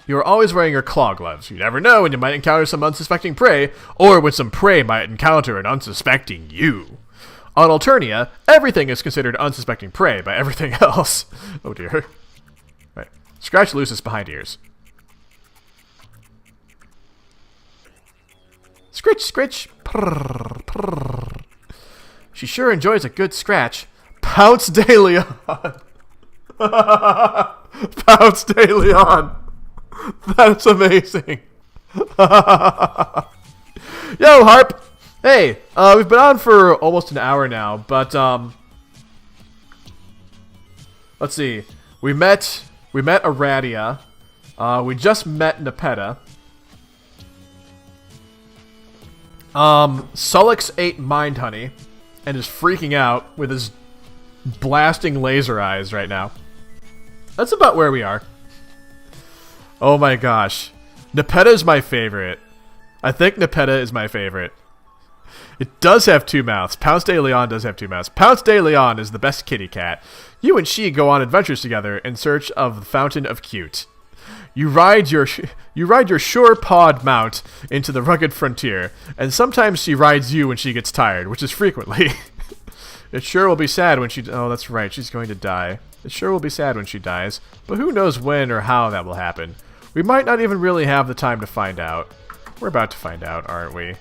Speaker 1: You are always wearing your claw gloves. You never know when you might encounter some unsuspecting prey, or when some prey might encounter an unsuspecting you. On Alternia, everything is considered unsuspecting prey by everything else. Oh dear. Right. Scratch Lucis behind ears. Scritch, scritch. Prrr, prrr. She sure enjoys a good scratch. Pounce de Leon. Pounce de Leon. That's amazing. Yo, Harp. Hey, we've been on for almost an hour now, but let's see. We met Aradia. We just met Nepeta. Sullix ate Mind Honey and is freaking out with his blasting laser eyes right now. That's about where we are. Oh my gosh. Nepeta is my favorite. I think Nepeta is my favorite. It does have two mouths. Pounce de Leon does have two mouths. Pounce de Leon is the best kitty cat. You and she go on adventures together in search of the Fountain of Cute. You ride your sure-pawed mount into the rugged frontier, and sometimes she rides you when she gets tired, which is frequently. It sure will be sad when she... Oh, that's right, she's going to die. It sure will be sad when she dies, but who knows when or how that will happen. We might not even really have the time to find out. We're about to find out, aren't we?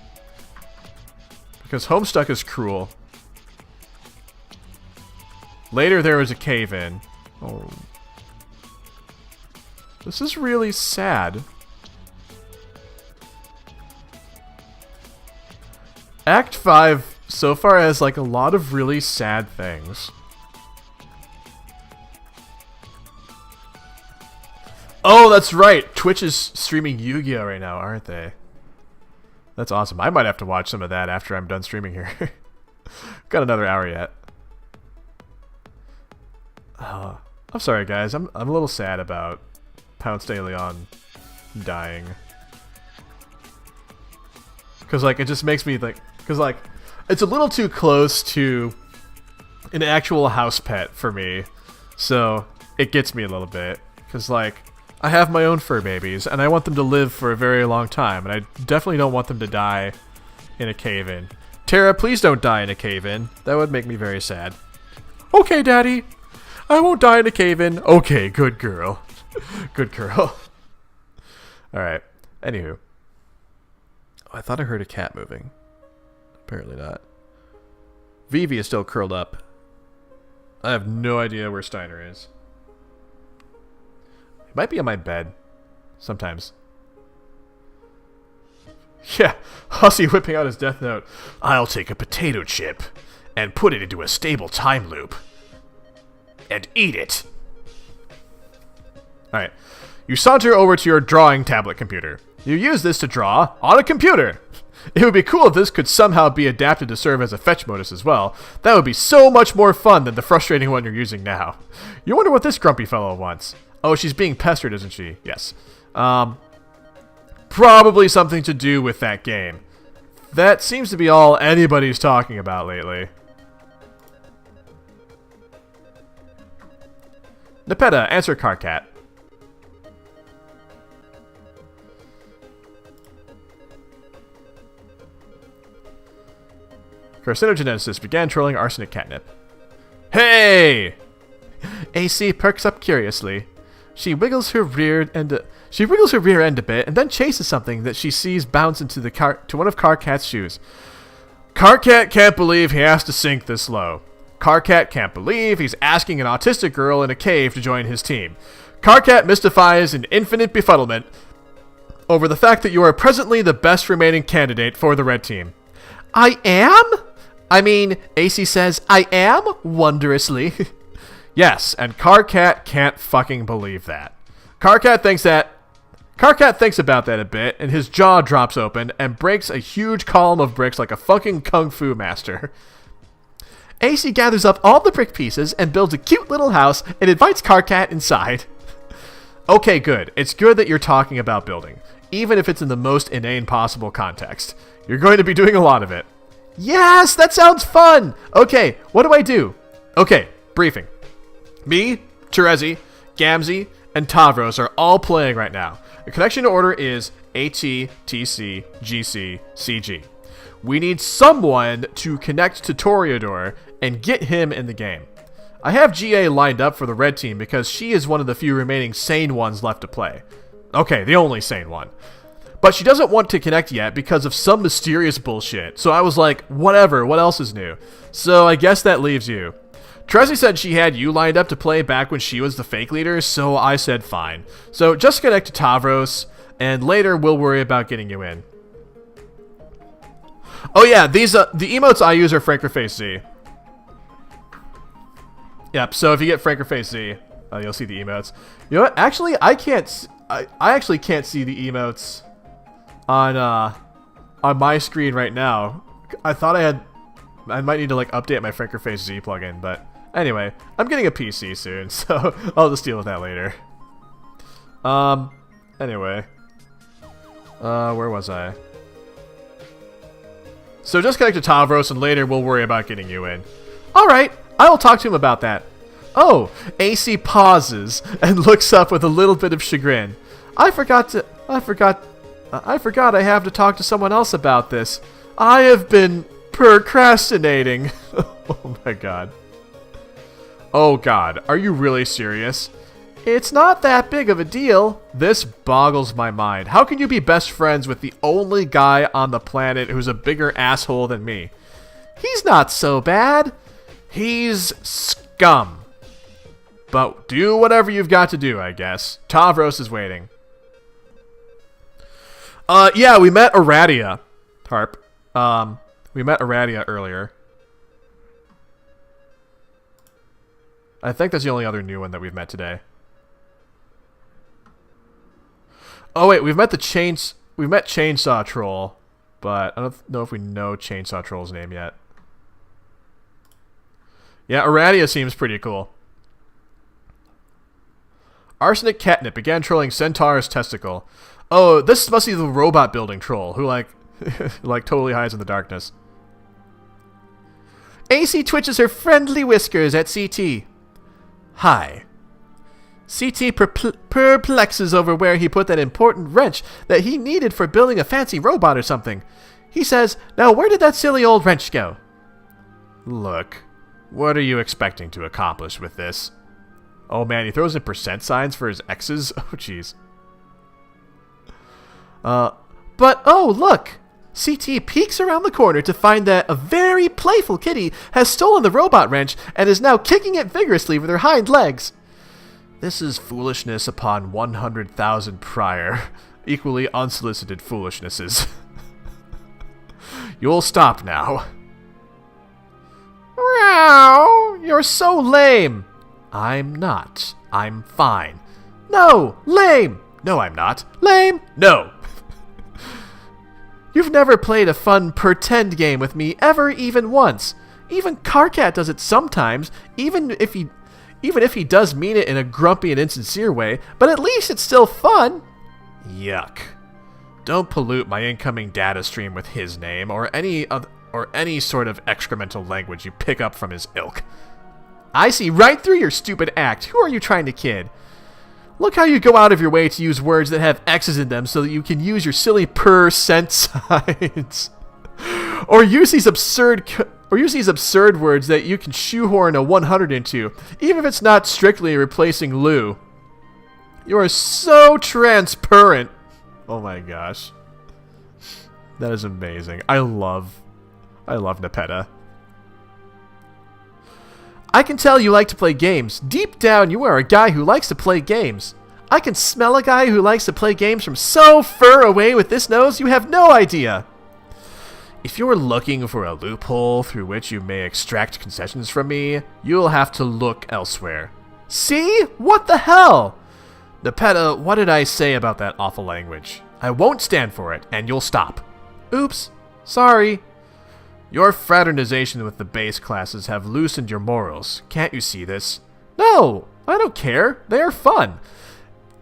Speaker 1: Because Homestuck is cruel. Later there was a cave-in. Oh. This is really sad. Act 5 so far has like a lot of really sad things. Oh, that's right. Twitch is streaming Yu-Gi-Oh right now, aren't they? That's awesome. I might have to watch some of that after I'm done streaming here. Got another hour yet. Oh, I'm sorry, guys. I'm a little sad about Pounce de Leon dying. Because, like, it just makes me think... Because, like, it's a little too close to an actual house pet for me. So, it gets me a little bit. Because, like, I have my own fur babies, and I want them to live for a very long time, and I definitely don't want them to die in a cave-in. Tara, please don't die in a cave-in. That would make me very sad. Okay, Daddy. I won't die in a cave-in. Okay, good girl. Good girl. Alright. Anywho. Oh, I thought I heard a cat moving. Apparently not. Vivi is still curled up. I have no idea where Steiner is. He might be on my bed. Sometimes. Yeah, Hussy whipping out his death note. I'll take a potato chip and put it into a stable time loop. And eat it. Alright. You saunter over to your drawing tablet computer. You use this to draw on a computer. It would be cool if this could somehow be adapted to serve as a fetch modus as well. That would be so much more fun than the frustrating one you're using now. You wonder what this grumpy fellow wants. Oh, she's being pestered, isn't she? Yes. Probably something to do with that game. That seems to be all anybody's talking about lately. Nepeta, answer Carcat. Carcinogenesis began trolling arsenic catnip. Hey! AC perks up curiously. She wiggles her rear end a bit and then chases something that she sees bounce into one of Carcat's shoes. Carcat can't believe he has to sink this low. Carcat can't believe he's asking an autistic girl in a cave to join his team. Carcat mystifies in infinite befuddlement over the fact that you are presently the best remaining candidate for the red team.
Speaker 2: I am? I mean, AC says, I am? Wondrously.
Speaker 1: Yes, and Carcat can't fucking believe that. Carcat thinks about that a bit, and his jaw drops open and breaks a huge column of bricks like a fucking kung fu master.
Speaker 2: AC gathers up all the brick pieces and builds a cute little house and invites Carcat inside.
Speaker 1: Okay, good. It's good that you're talking about building, even if it's in the most inane possible context. You're going to be doing a lot of it.
Speaker 2: Yes, that sounds fun!
Speaker 1: Okay, what do I do? Okay, briefing. Me, Terezi, Gamzee, and Tavros are all playing right now. The connection order is AT, TC, GC, CG. We need someone to connect to Toreador and get him in the game. I have GA lined up for the red team because she is one of the few remaining sane ones left to play. Okay, the only sane one. But she doesn't want to connect yet because of some mysterious bullshit. So I was like, whatever, what else is new? So I guess that leaves you. Terezi said she had you lined up to play back when she was the fake leader, so I said fine. So just connect to Tavros, and later we'll worry about getting you in. Oh yeah, these the emotes I use are Frankerface Z. Yep, so if you get Frankerface Z, you'll see the emotes. You know what? Actually, I actually can't see the emotes on my screen right now. I thought I might need to like update my Frankerface Z plugin, but anyway, I'm getting a PC soon, so I'll just deal with that later. Anyway, where was I? So just connect to Tavros, and later we'll worry about getting you in. All right, I will talk to him about that. Oh, AC pauses and looks up with a little bit of chagrin. I forgot I have to talk to someone else about this. I have been procrastinating. Oh my god. Oh god, are you really serious? It's not that big of a deal. This boggles my mind. How can you be best friends with the only guy on the planet who's a bigger asshole than me? He's not so bad. He's scum. But do whatever you've got to do, I guess. Tavros is waiting. Yeah, we met Aradia. Harp. We met Aradia earlier. I think that's the only other new one that we've met today. Oh wait, we've met Chainsaw Troll, but I don't know if we know Chainsaw Troll's name yet. Yeah, Aradia seems pretty cool. Arsenic Catnip began trolling Centaur's testicle. Oh, this must be the robot building troll who like totally hides in the darkness.
Speaker 2: AC twitches her friendly whiskers at CT. Hi. CT perplexes over where he put that important wrench that he needed for building a fancy robot or something. He says, now where did that silly old wrench go?
Speaker 1: Look, what are you expecting to accomplish with this? Oh man, he throws in percent signs for his X's? Oh jeez.
Speaker 2: But oh look! CT peeks around the corner to find that a very playful kitty has stolen the robot wrench and is now kicking it vigorously with her hind legs.
Speaker 1: This is foolishness upon 100,000 prior, equally unsolicited foolishnesses. You'll stop now.
Speaker 2: Meow! You're so lame!
Speaker 1: I'm not. I'm fine.
Speaker 2: No! Lame!
Speaker 1: No, I'm not.
Speaker 2: Lame!
Speaker 1: No!
Speaker 2: You've never played a fun pretend game with me ever, even once. Even Carcat does it sometimes, even if he does mean it in a grumpy and insincere way, but at least it's still fun.
Speaker 1: Yuck. Don't pollute my incoming data stream with his name or any sort of excremental language you pick up from his ilk.
Speaker 2: I see right through your stupid act. Who are you trying to kid? Look how you go out of your way to use words that have X's in them so that you can use your silly percent signs. Or use these absurd words that you can shoehorn a 100 into, even if it's not strictly replacing Lou. You are so transparent. Oh my gosh. That is amazing. I love Nepeta.
Speaker 1: I can tell you like to play games. Deep down, you are a guy who likes to play games. I can smell a guy who likes to play games from so far away with this nose, you have no idea. If you're looking for a loophole through which you may extract concessions from me, you'll have to look elsewhere. See? What the hell? Nepeta, what did I say about that awful language? I won't stand for it, and you'll stop. Oops. Sorry. Your fraternization with the base classes have loosened your morals. Can't you see this? No, I don't care. They are fun.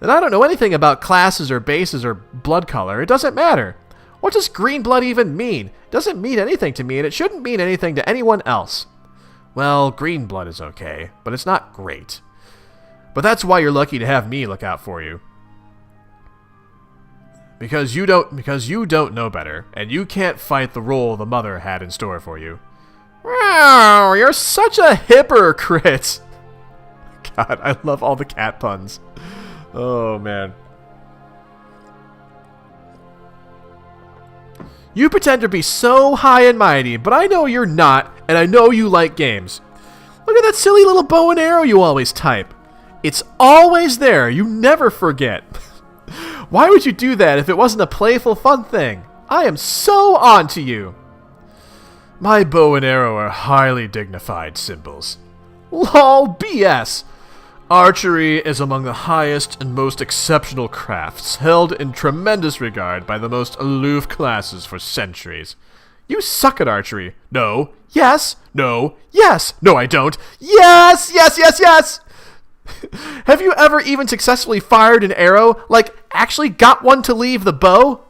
Speaker 1: And I don't know anything about classes or bases or blood color. It doesn't matter. What does green blood even mean? It doesn't mean anything to me, and it shouldn't mean anything to anyone else. Well, green blood is okay, but it's not great. But that's why you're lucky to have me look out for you. Because you don't know better, and you can't fight the role the mother had in store for you. Wow, you're such a hypocrite. God, I love all the cat puns. Oh, man. You pretend to be so high and mighty, but I know you're not, and I know you like games. Look at that silly little bow and arrow you always type. It's always there. You never forget. Why would you do that if it wasn't a playful, fun thing? I am so on to you. My bow and arrow are highly dignified symbols. Lol, BS. Archery is among the highest and most exceptional crafts, held in tremendous regard by the most aloof classes for centuries. You suck at archery. No. Yes. No. Yes. No, I don't. Yes, yes, yes, yes. Have you ever even successfully fired an arrow? Like, actually got one to leave the bow?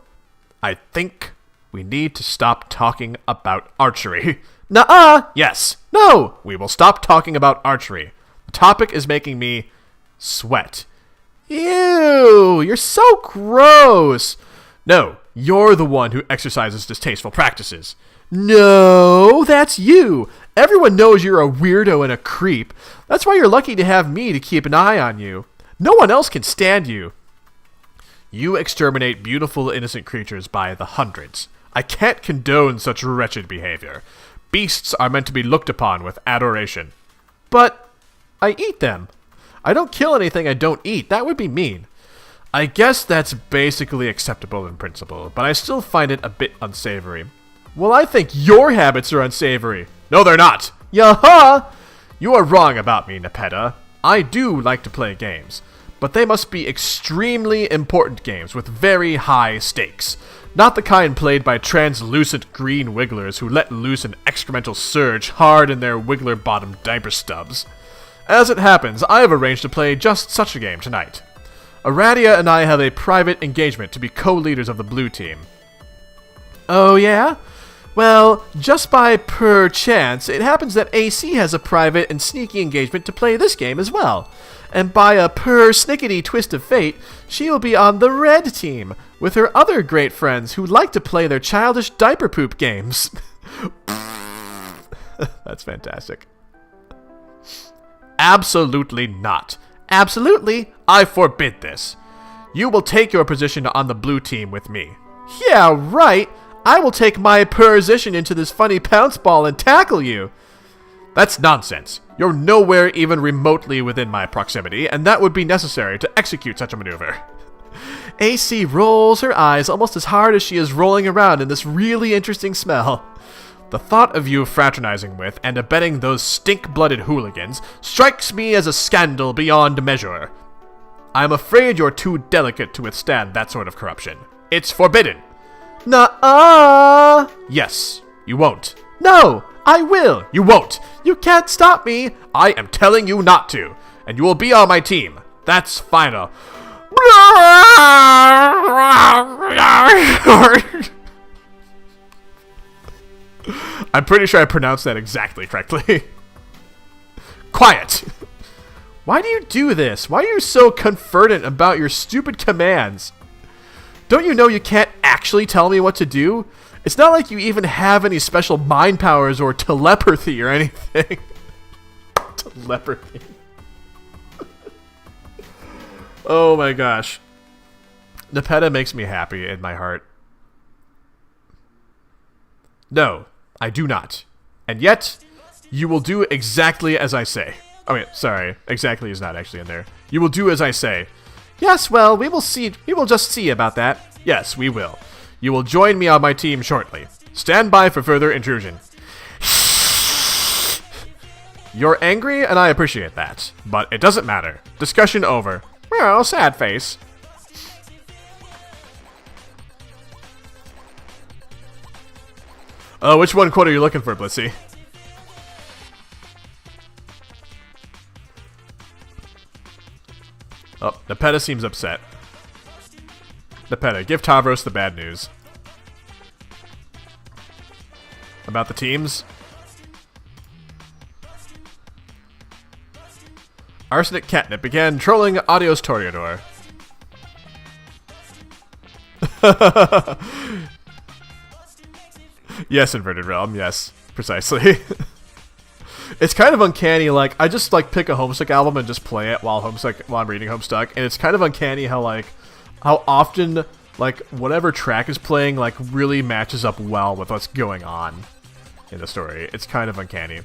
Speaker 1: I think we need to stop talking about archery. Nuh-uh. Yes. No. We will stop talking about archery. The topic is making me sweat. Ew. You're so gross. No. You're the one who exercises distasteful practices. No, that's you. Everyone knows you're a weirdo and a creep. That's why you're lucky to have me to keep an eye on you. No one else can stand you. You exterminate beautiful, innocent creatures by the hundreds. I can't condone such wretched behavior. Beasts are meant to be looked upon with adoration. But I eat them. I don't kill anything I don't eat. That would be mean. I guess that's basically acceptable in principle, but I still find it a bit unsavory. Well, I think your habits are unsavory. No, they're not. Yaha! You are wrong about me, Nepeta. I do like to play games, but they must be extremely important games with very high stakes. Not the kind played by translucent green wigglers who let loose an excremental surge hard in their wiggler-bottomed diaper stubs. As it happens, I have arranged to play just such a game tonight. Aradia and I have a private engagement to be co-leaders of the blue team. Oh, yeah? Well, just by pure chance, it happens that AC has a private and sneaky engagement to play this game as well. And by a pure snickety twist of fate, she will be on the red team, with her other great friends who like to play their childish diaper poop games. That's fantastic. Absolutely not. Absolutely, I forbid this. You will take your position on the blue team with me. Yeah, right. I will take my position into this funny pounce ball and tackle you. That's nonsense. You're nowhere even remotely within my proximity, and that would be necessary to execute such a maneuver. AC rolls her eyes almost as hard as she is rolling around in this really interesting smell. The thought of you fraternizing with and abetting those stink-blooded hooligans strikes me as a scandal beyond measure. I'm afraid you're too delicate to withstand that sort of corruption. It's forbidden. Nuh-uh. Yes, you won't. No, I will. You won't. You can't stop me. I am telling you not to. And you will be on my team. That's final. I'm pretty sure I pronounced that exactly correctly. Quiet. Why do you do this? Why are you so confident about your stupid commands? Don't you know you can't actually tell me what to do? It's not like you even have any special mind powers or telepathy or anything. Telepathy. Oh my gosh. Nepeta makes me happy in my heart. No, I do not. And yet, You will do exactly as I say. Oh, wait, sorry. Exactly is not actually in there. You will do as I say. Yes, well, we will see. We will just see about that. Yes, we will. You will join me on my team shortly. Stand by for further intrusion. You're angry, and I appreciate that. But it doesn't matter. Discussion over. Well, sad face. Which one quote are you looking for, Blissey? Oh, Nepeta seems upset. Nepeta, give Tavros the bad news. About the teams? Arsenic Catnip began trolling Adios Toreador. Yes, Inverted Realm, yes. Precisely. It's kind of uncanny, like, I just, like, pick a Homestuck album and just play it while I'm reading Homestuck, and it's kind of uncanny how, like, how often, like, whatever track is playing, like, really matches up well with what's going on in the story. It's kind of uncanny.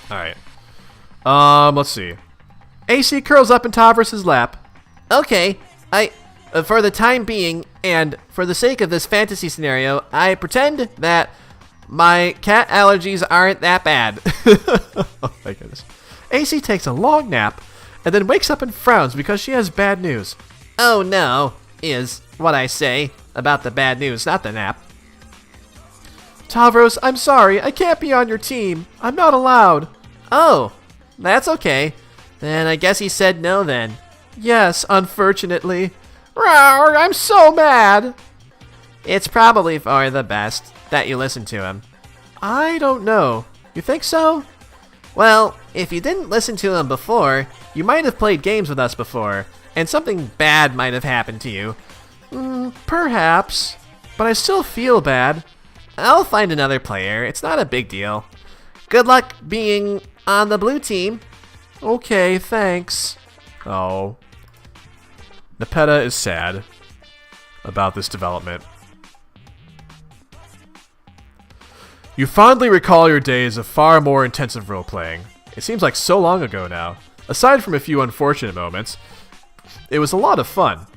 Speaker 1: Alright. Let's see. AC curls up in Tavros' lap.
Speaker 2: Okay, for the time being, and for the sake of this fantasy scenario, I pretend that my cat allergies aren't that bad.
Speaker 1: Oh my goodness. AC takes a long nap, and then wakes up and frowns because she has bad news.
Speaker 2: Oh no, is what I say about the bad news, not the nap.
Speaker 1: Tavros, I'm sorry, I can't be on your team. I'm not allowed.
Speaker 2: Oh, that's okay. Then I guess he said no then.
Speaker 1: Yes, unfortunately. Rawr, I'm so mad.
Speaker 2: It's probably for the best that you listen to him.
Speaker 1: I don't know. You think so?
Speaker 2: Well, if you didn't listen to him before, you might have played games with us before, and something bad might have happened to you.
Speaker 1: Perhaps. But I still feel bad.
Speaker 2: I'll find another player. It's not a big deal. Good luck being on the blue team.
Speaker 1: Okay, thanks. Oh. Nepeta is sad about this development. You fondly recall your days of far more intensive role-playing. It seems like so long ago now. Aside from a few unfortunate moments, it was a lot of fun.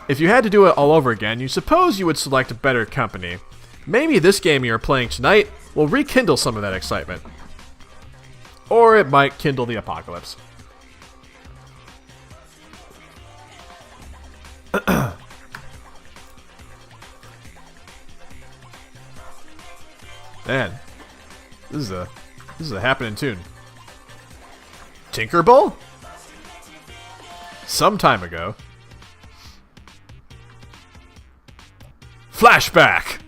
Speaker 1: If you had to do it all over again, you suppose you would select a better company. Maybe this game you are playing tonight will rekindle some of that excitement. Or it might kindle the apocalypse. Man, this is a happening tune. Tinkerbell? Some time ago. Flashback!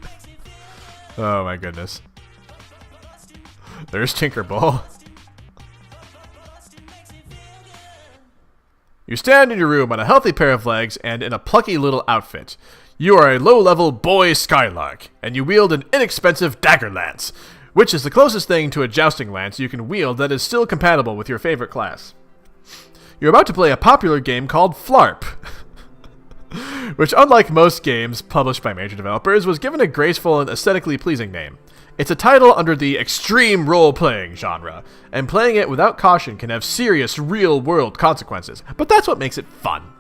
Speaker 1: Oh my goodness. There's Tinkerbell. You stand in your room on a healthy pair of legs and in a plucky little outfit. You are a low-level boy Skylark, and you wield an inexpensive dagger lance, which is the closest thing to a jousting lance you can wield that is still compatible with your favorite class. You're about to play a popular game called Flarp, which, unlike most games published by major developers, was given a graceful and aesthetically pleasing name. It's a title under the extreme role-playing genre, and playing it without caution can have serious real-world consequences, but that's what makes it fun.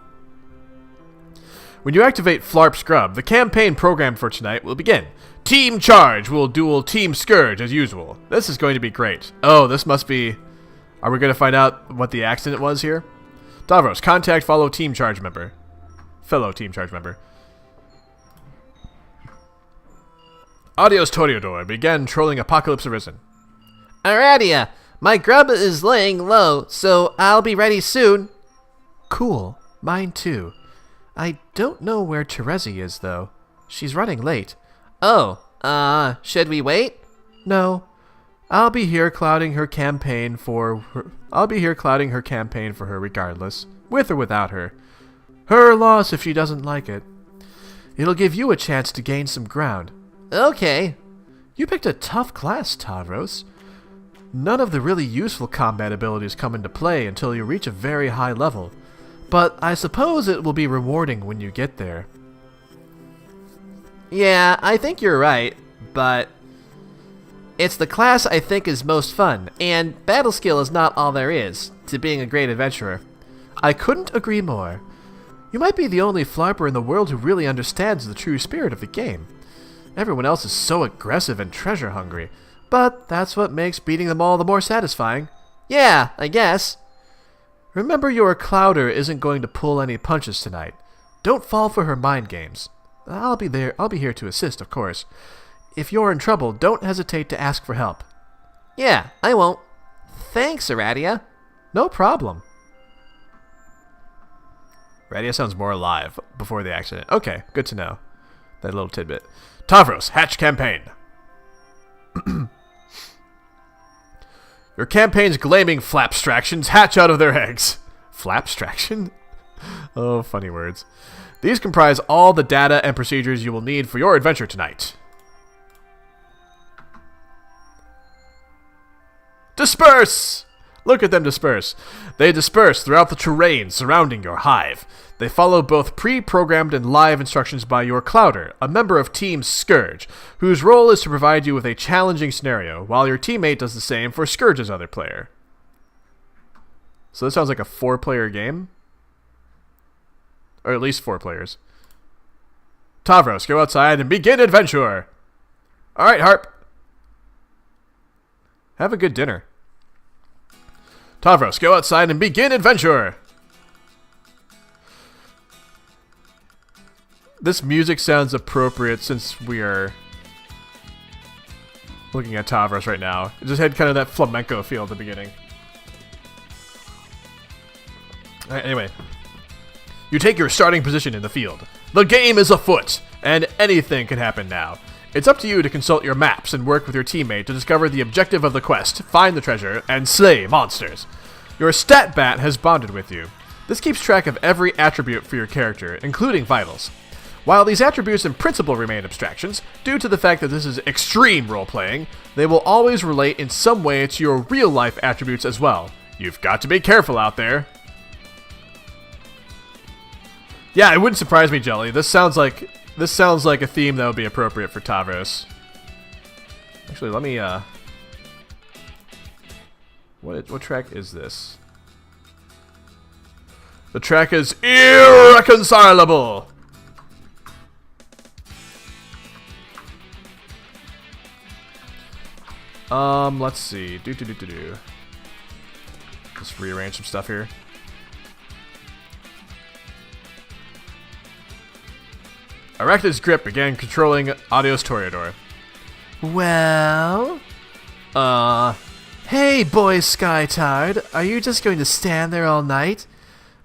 Speaker 1: When you activate Flarp Scrub, the campaign program for tonight will begin. Team Charge will duel Team Scourge as usual. This is going to be great. Oh, this must be... Are we going to find out what the accident was here? Davros, contact fellow Team Charge member. Adios Toreador began trolling Apocalypse Arisen.
Speaker 2: Alrighty, my grub is laying low, so I'll be ready soon.
Speaker 1: Cool. Mine too. I don't know where Terezi is, though. She's running late.
Speaker 2: Oh, should we wait?
Speaker 1: No. I'll be here clouding her campaign for her regardless, with or without her. Her loss if she doesn't like it. It'll give you a chance to gain some ground.
Speaker 2: Okay.
Speaker 1: You picked a tough class, Tavros. None of the really useful combat abilities come into play until you reach a very high level. But I suppose it will be rewarding when you get there.
Speaker 2: Yeah, I think you're right, but It's the class I think is most fun, and battle skill is not all there is to being a great adventurer.
Speaker 1: I couldn't agree more. You might be the only Flarper in the world who really understands the true spirit of the game. Everyone else is so aggressive and treasure hungry, but that's what makes beating them all the more satisfying.
Speaker 2: Yeah, I guess.
Speaker 1: Remember, your Clouder isn't going to pull any punches tonight. Don't fall for her mind games. I'll be here to assist, of course. If you're in trouble, don't hesitate to ask for help.
Speaker 2: Yeah, I won't. Thanks, Aradia.
Speaker 1: No problem. Aradia sounds more alive before the accident. Okay, good to know. That little tidbit. Tavros, hatch campaign. Your campaign's gleaming flapstractions hatch out of their eggs. Flapstraction? Oh, funny words. These comprise all the data and procedures you will need for your adventure tonight. Disperse! Look at them disperse. They disperse throughout the terrain surrounding your hive. They follow both pre-programmed and live instructions by your Clouder, a member of Team Scourge, whose role is to provide you with a challenging scenario, while your teammate does the same for Scourge's other player. So this sounds like a 4-player game? Or at least 4 players. Tavros, go outside and begin adventure! Alright, Harp. Have a good dinner. Tavros, go outside and begin adventure! This music sounds appropriate since we are looking at Tavros right now. It just had kind of that flamenco feel at the beginning. Alright, anyway. You take your starting position in the field. The game is afoot, and anything can happen now. It's up to you to consult your maps and work with your teammate to discover the objective of the quest, find the treasure, and slay monsters. Your stat bat has bonded with you. This keeps track of every attribute for your character, including vitals. While these attributes in principle remain abstractions, due to the fact that this is extreme role-playing, they will always relate in some way to your real-life attributes as well. You've got to be careful out there. Yeah, it wouldn't surprise me, Jelly. This sounds like a theme that would be appropriate for Tavros. Actually, let me what track is this? The track is Irreconcilable. Let's see. Just rearrange some stuff here. Arachnid's grip began controlling Audio's Toreador.
Speaker 2: Well? Hey, boy Skytard, are you just going to stand there all night?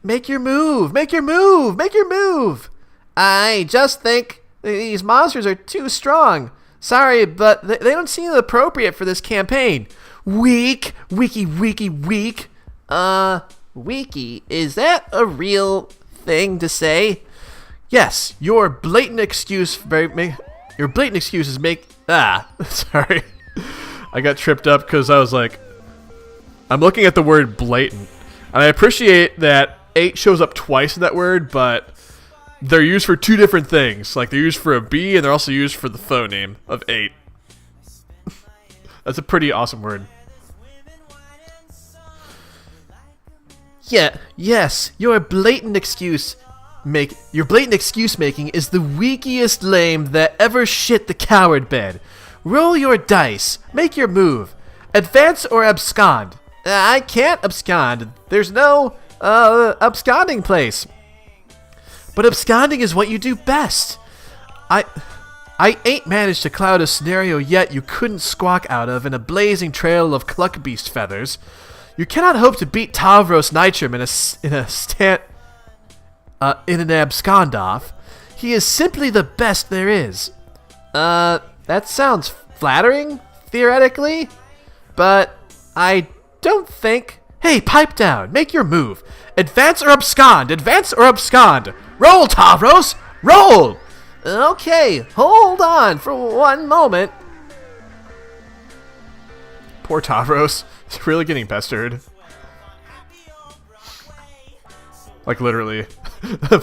Speaker 2: Make your move! Make your move! Make your move! I just think these monsters are too strong. Sorry, but they don't seem appropriate for this campaign. Weak! Weaky, weaky, weak! Weaky? Is that a real thing to say? Yes, your blatant excuses make... sorry. I got tripped up because I was like... I'm looking at the word blatant. And I appreciate that 8 shows up twice in that word, but... they're used for 2 different things. Like, they're used for a B, and they're also used for the phoneme of 8. That's a pretty awesome word. Yeah, yes, your blatant excuse making is the weakest lame that ever shit the coward bed. Roll your dice. Make your move. Advance or abscond. I can't abscond. There's no, absconding place. But absconding is what you do best. I ain't managed to cloud a scenario yet you couldn't squawk out of in a blazing trail of cluckbeast feathers. You cannot hope to beat Tavros Nitrum in an abscond-off. He is simply the best there is. That sounds flattering, theoretically, but I don't think... Hey, pipe down. Make your move. Advance or abscond. Advance or abscond. Roll, Tavros. Roll. Okay, hold on for one moment.
Speaker 1: Poor Tavros. He's really getting pestered. Like, literally.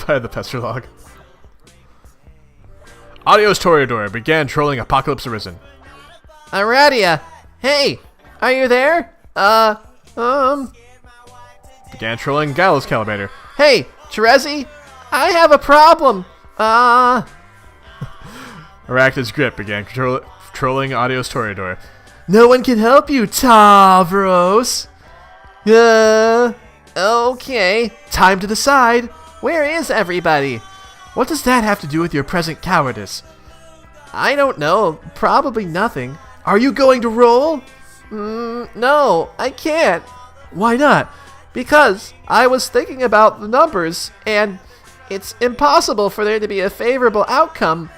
Speaker 1: By the pester log. Audio's Toreador began trolling Apocalypse Arisen.
Speaker 2: Aradia! Hey! Are you there?
Speaker 1: Began trolling Gallows Calibator.
Speaker 2: Hey! Terezi! I have a problem!
Speaker 1: Arachnid's grip began trolling Adios Toreador.
Speaker 2: No one can help you, Tavros! Okay. Time to decide. Where is everybody? What does that have to do with your present cowardice? I don't know. Probably nothing. Are you going to roll? No, I can't. Why not? Because I was thinking about the numbers, and it's impossible for there to be a favorable outcome,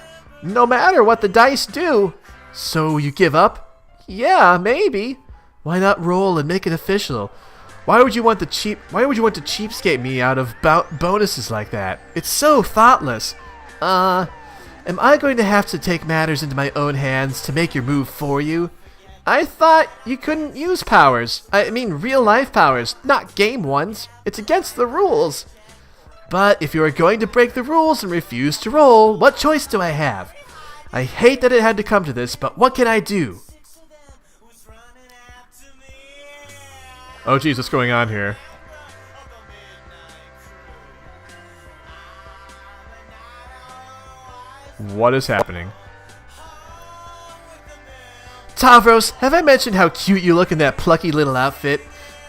Speaker 2: no matter what the dice do. So you give up? Yeah, maybe. Why not roll and make it official? Why would you want to cheapskate me out of bonuses like that? It's so thoughtless. Am I going to have to take matters into my own hands to make your move for you? I thought you couldn't use powers. I mean real-life powers, not game ones. It's against the rules. But if you are going to break the rules and refuse to roll, what choice do I have? I hate that it had to come to this, but what can I do?
Speaker 1: Oh geez, what's going on here? What is happening?
Speaker 2: Tavros, have I mentioned how cute you look in that plucky little outfit?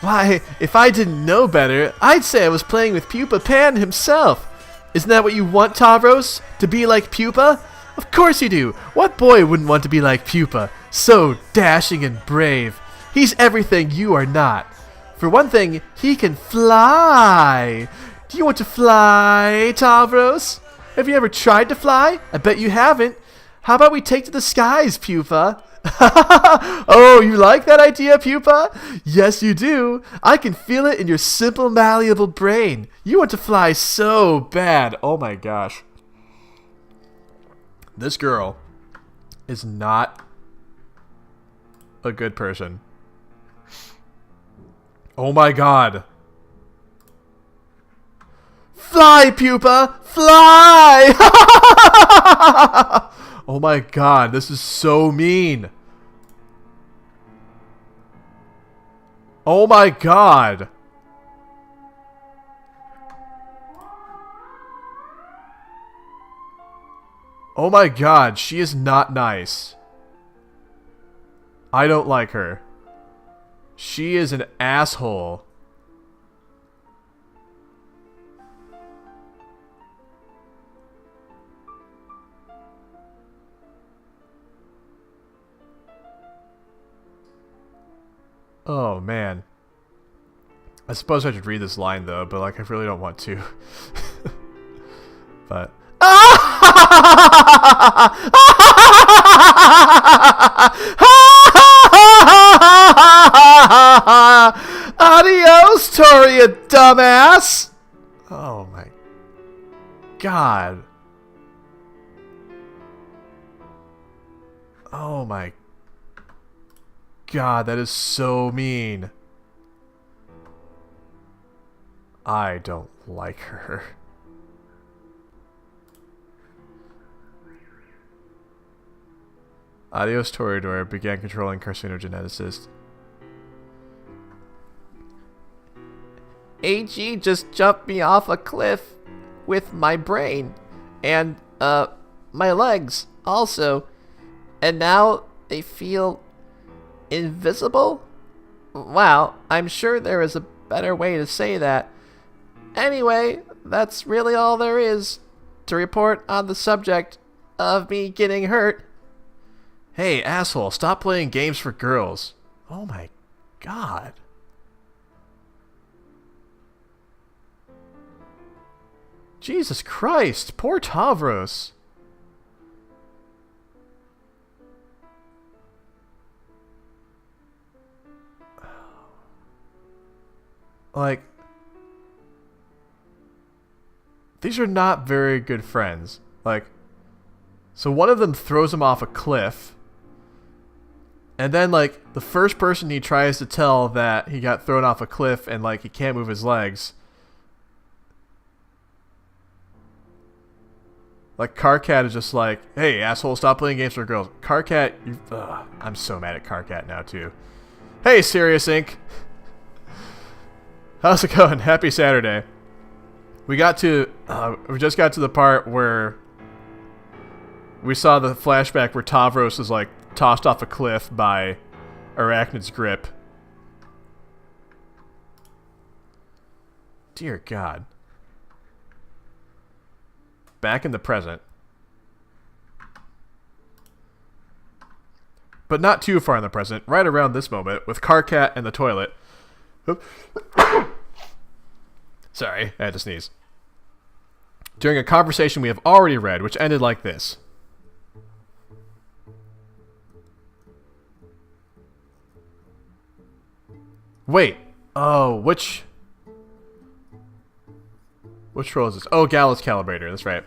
Speaker 2: Why, if I didn't know better, I'd say I was playing with Pupa Pan himself. Isn't that what you want, Tavros? To be like Pupa? Of course you do. What boy wouldn't want to be like Pupa? So dashing and brave. He's everything you are not. For one thing, he can fly. Do you want to fly, Tavros? Have you ever tried to fly? I bet you haven't. How about we take to the skies, Pupa? Oh, you like that idea, Pupa? Yes, you do. I can feel it in your simple, malleable brain. You want to fly so bad. Oh my gosh.
Speaker 1: This girl is not a good person. Oh my god.
Speaker 2: Fly, Pupa! Fly!
Speaker 1: Oh my god, this is so mean. Oh my god. Oh my god, she is not nice. I don't like her. She is an asshole. Oh man. I suppose I should read this line though, but like I really don't want to. But
Speaker 2: Adios, Tori, you dumbass!
Speaker 1: oh my god. Oh my god, that is so mean. I don't like her. Adios Toreador began controlling carcinogeneticist.
Speaker 2: AG just jumped me off a cliff with my brain and my legs also, and now they feel invisible? Wow, I'm sure there is a better way to say that. Anyway, that's really all there is to report on the subject of me getting hurt.
Speaker 1: Hey, asshole, stop playing games for girls. Oh my god. Jesus Christ, poor Tavros. Like, these are not very good friends. Like, so one of them throws him off a cliff, and then like the first person he tries to tell that he got thrown off a cliff and like he can't move his legs, Like, Carcat is just like, hey, asshole, stop playing games for girls. Carcat, you... I'm so mad at Carcat now, too. Hey, Sirius Inc. How's it going? Happy Saturday. We got to... we just got to the part where... we saw the flashback where Tavros is, like, tossed off a cliff by Arachnid's grip. Dear God. Back in the present. But not too far in the present, right around this moment, with Carcat and the toilet. Sorry, I had to sneeze. During a conversation we have already read, which ended like this. Wait. Oh, which role is this? Oh, Gallus Calibrator, that's right.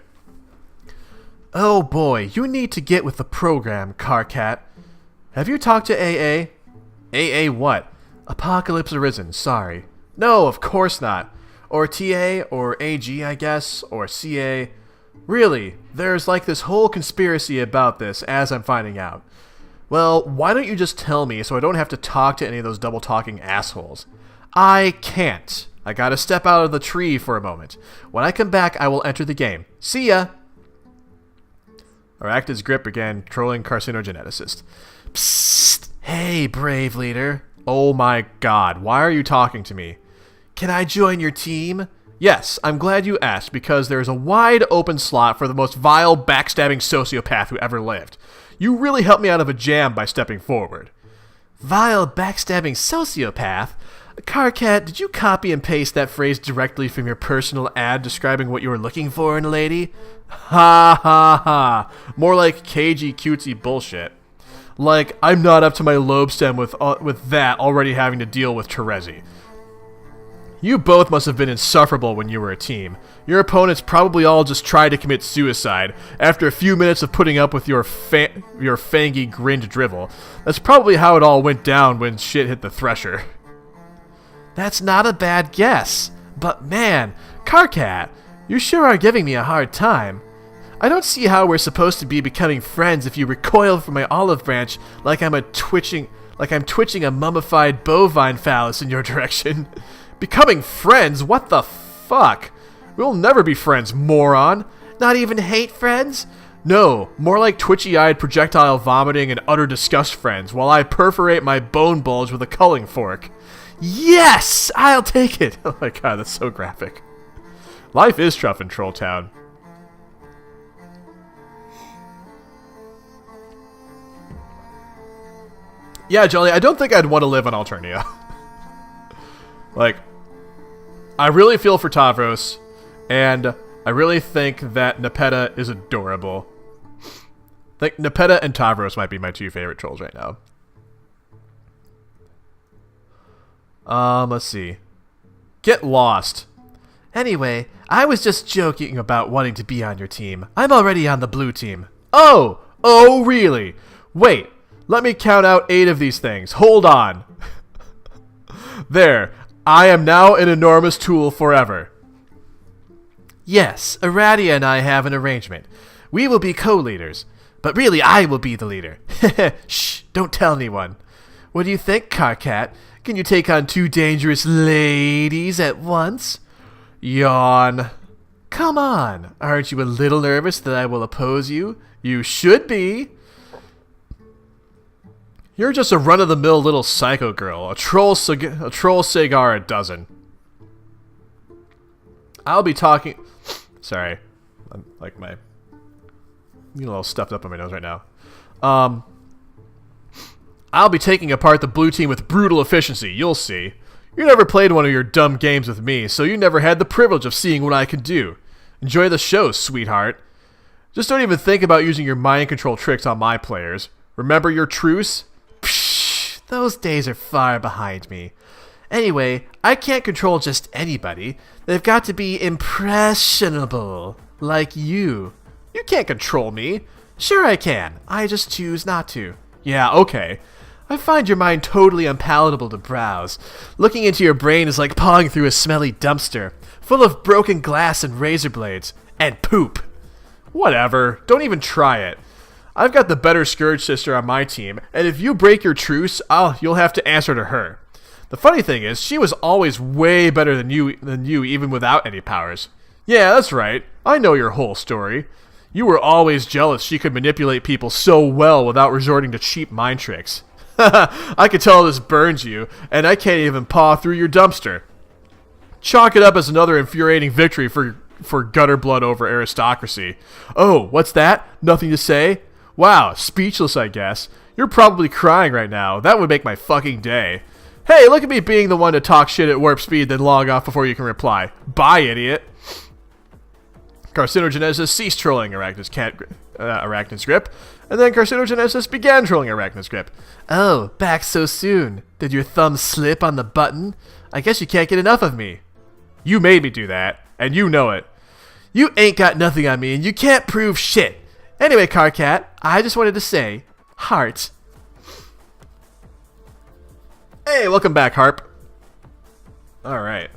Speaker 1: Oh boy, you need to get with the program, Carcat. Have you talked to AA? AA what? Apocalypse Arisen, sorry. No, of course not. Or TA, or AG, I guess, or CA. Really, there's like this whole conspiracy about this, as I'm finding out. Well, why don't you just tell me so I don't have to talk to any of those double-talking assholes? I can't. I gotta step out of the tree for a moment. When I come back, I will enter the game. See ya! Arachnid's grip began trolling carcinogeneticist. Psst! Hey, brave leader. Oh my god, why are you talking to me? Can I join your team? Yes, I'm glad you asked, because there's a wide open slot for the most vile, backstabbing sociopath who ever lived. You really helped me out of a jam by stepping forward. Vile, backstabbing sociopath? Carcat, did you copy and paste that phrase directly from your personal ad describing what you were looking for in a lady? Ha ha ha. More like cagey cutesy bullshit. Like, I'm not up to my lobe stem with that already having to deal with Terezi. You both must have been insufferable when you were a team. Your opponents probably all just tried to commit suicide after a few minutes of putting up with your fangy grinned drivel. That's probably how it all went down when shit hit the thresher. That's not a bad guess. But man, Carcat, you sure are giving me a hard time. I don't see how we're supposed to be becoming friends if you recoil from my olive branch like I'm twitching a mummified bovine phallus in your direction. Becoming friends? What the fuck? We'll never be friends, moron. Not even hate friends? No, more like twitchy-eyed projectile vomiting and utter disgust friends while I perforate my bone bulge with a culling fork. Yes! I'll take it! Oh my god, that's so graphic. Life is tough in Troll Town. Yeah, Jolly, I don't think I'd want to live on Alternia. Like, I really feel for Tavros, and I really think that Nepeta is adorable. Like, Nepeta and Tavros might be my two favorite trolls right now. Let's see. Get lost. Anyway, I was just joking about wanting to be on your team. I'm already on the blue team. Oh! Oh, really? Wait, let me count out 8 of these things. Hold on. There. I am now an enormous tool forever. Yes, Aradia and I have an arrangement. We will be co-leaders. But really, I will be the leader. Shh, don't tell anyone. What do you think, Carcat? Can you take on 2 dangerous ladies at once? Yawn. Come on, aren't you a little nervous that I will oppose you? You should be. You're just a run-of-the-mill little psycho girl, a troll cigar a dozen. I'll be talking... Sorry. I'm like getting a little stuffed up on my nose right now. I'll be taking apart the blue team with brutal efficiency, you'll see. You never played one of your dumb games with me, so you never had the privilege of seeing what I can do. Enjoy the show, sweetheart. Just don't even think about using your mind control tricks on my players. Remember your truce? Psh, those days are far behind me. Anyway, I can't control just anybody. They've got to be impressionable, like you. You can't control me. Sure I can. I just choose not to. Yeah, okay. I find your mind totally unpalatable to browse. Looking into your brain is like pawing through a smelly dumpster, full of broken glass and razor blades, and poop. Whatever. Don't even try it. I've got the better Scourge Sister on my team, and if you break your truce, you'll have to answer to her. The funny thing is, she was always way better than you even without any powers. Yeah, that's right. I know your whole story. You were always jealous she could manipulate people so well without resorting to cheap mind tricks. I can tell this burns you, and I can't even paw through your dumpster. Chalk it up as another infuriating victory for gutter blood over aristocracy. Oh, what's that? Nothing to say? Wow, speechless, I guess. You're probably crying right now. That would make my fucking day. Hey, look at me being the one to talk shit at warp speed, then log off before you can reply. Bye, idiot. Carcinogenesis ceased trolling Arachnid's grip, and then Carcinogenesis began trolling Arachnid's grip. Oh, back so soon. Did your thumb slip on the button? I guess you can't get enough of me. You made me do that, and you know it. You ain't got nothing on me, and you can't prove shit. Anyway, Carcat, I just wanted to say, heart. Hey, welcome back, Harp. Alright.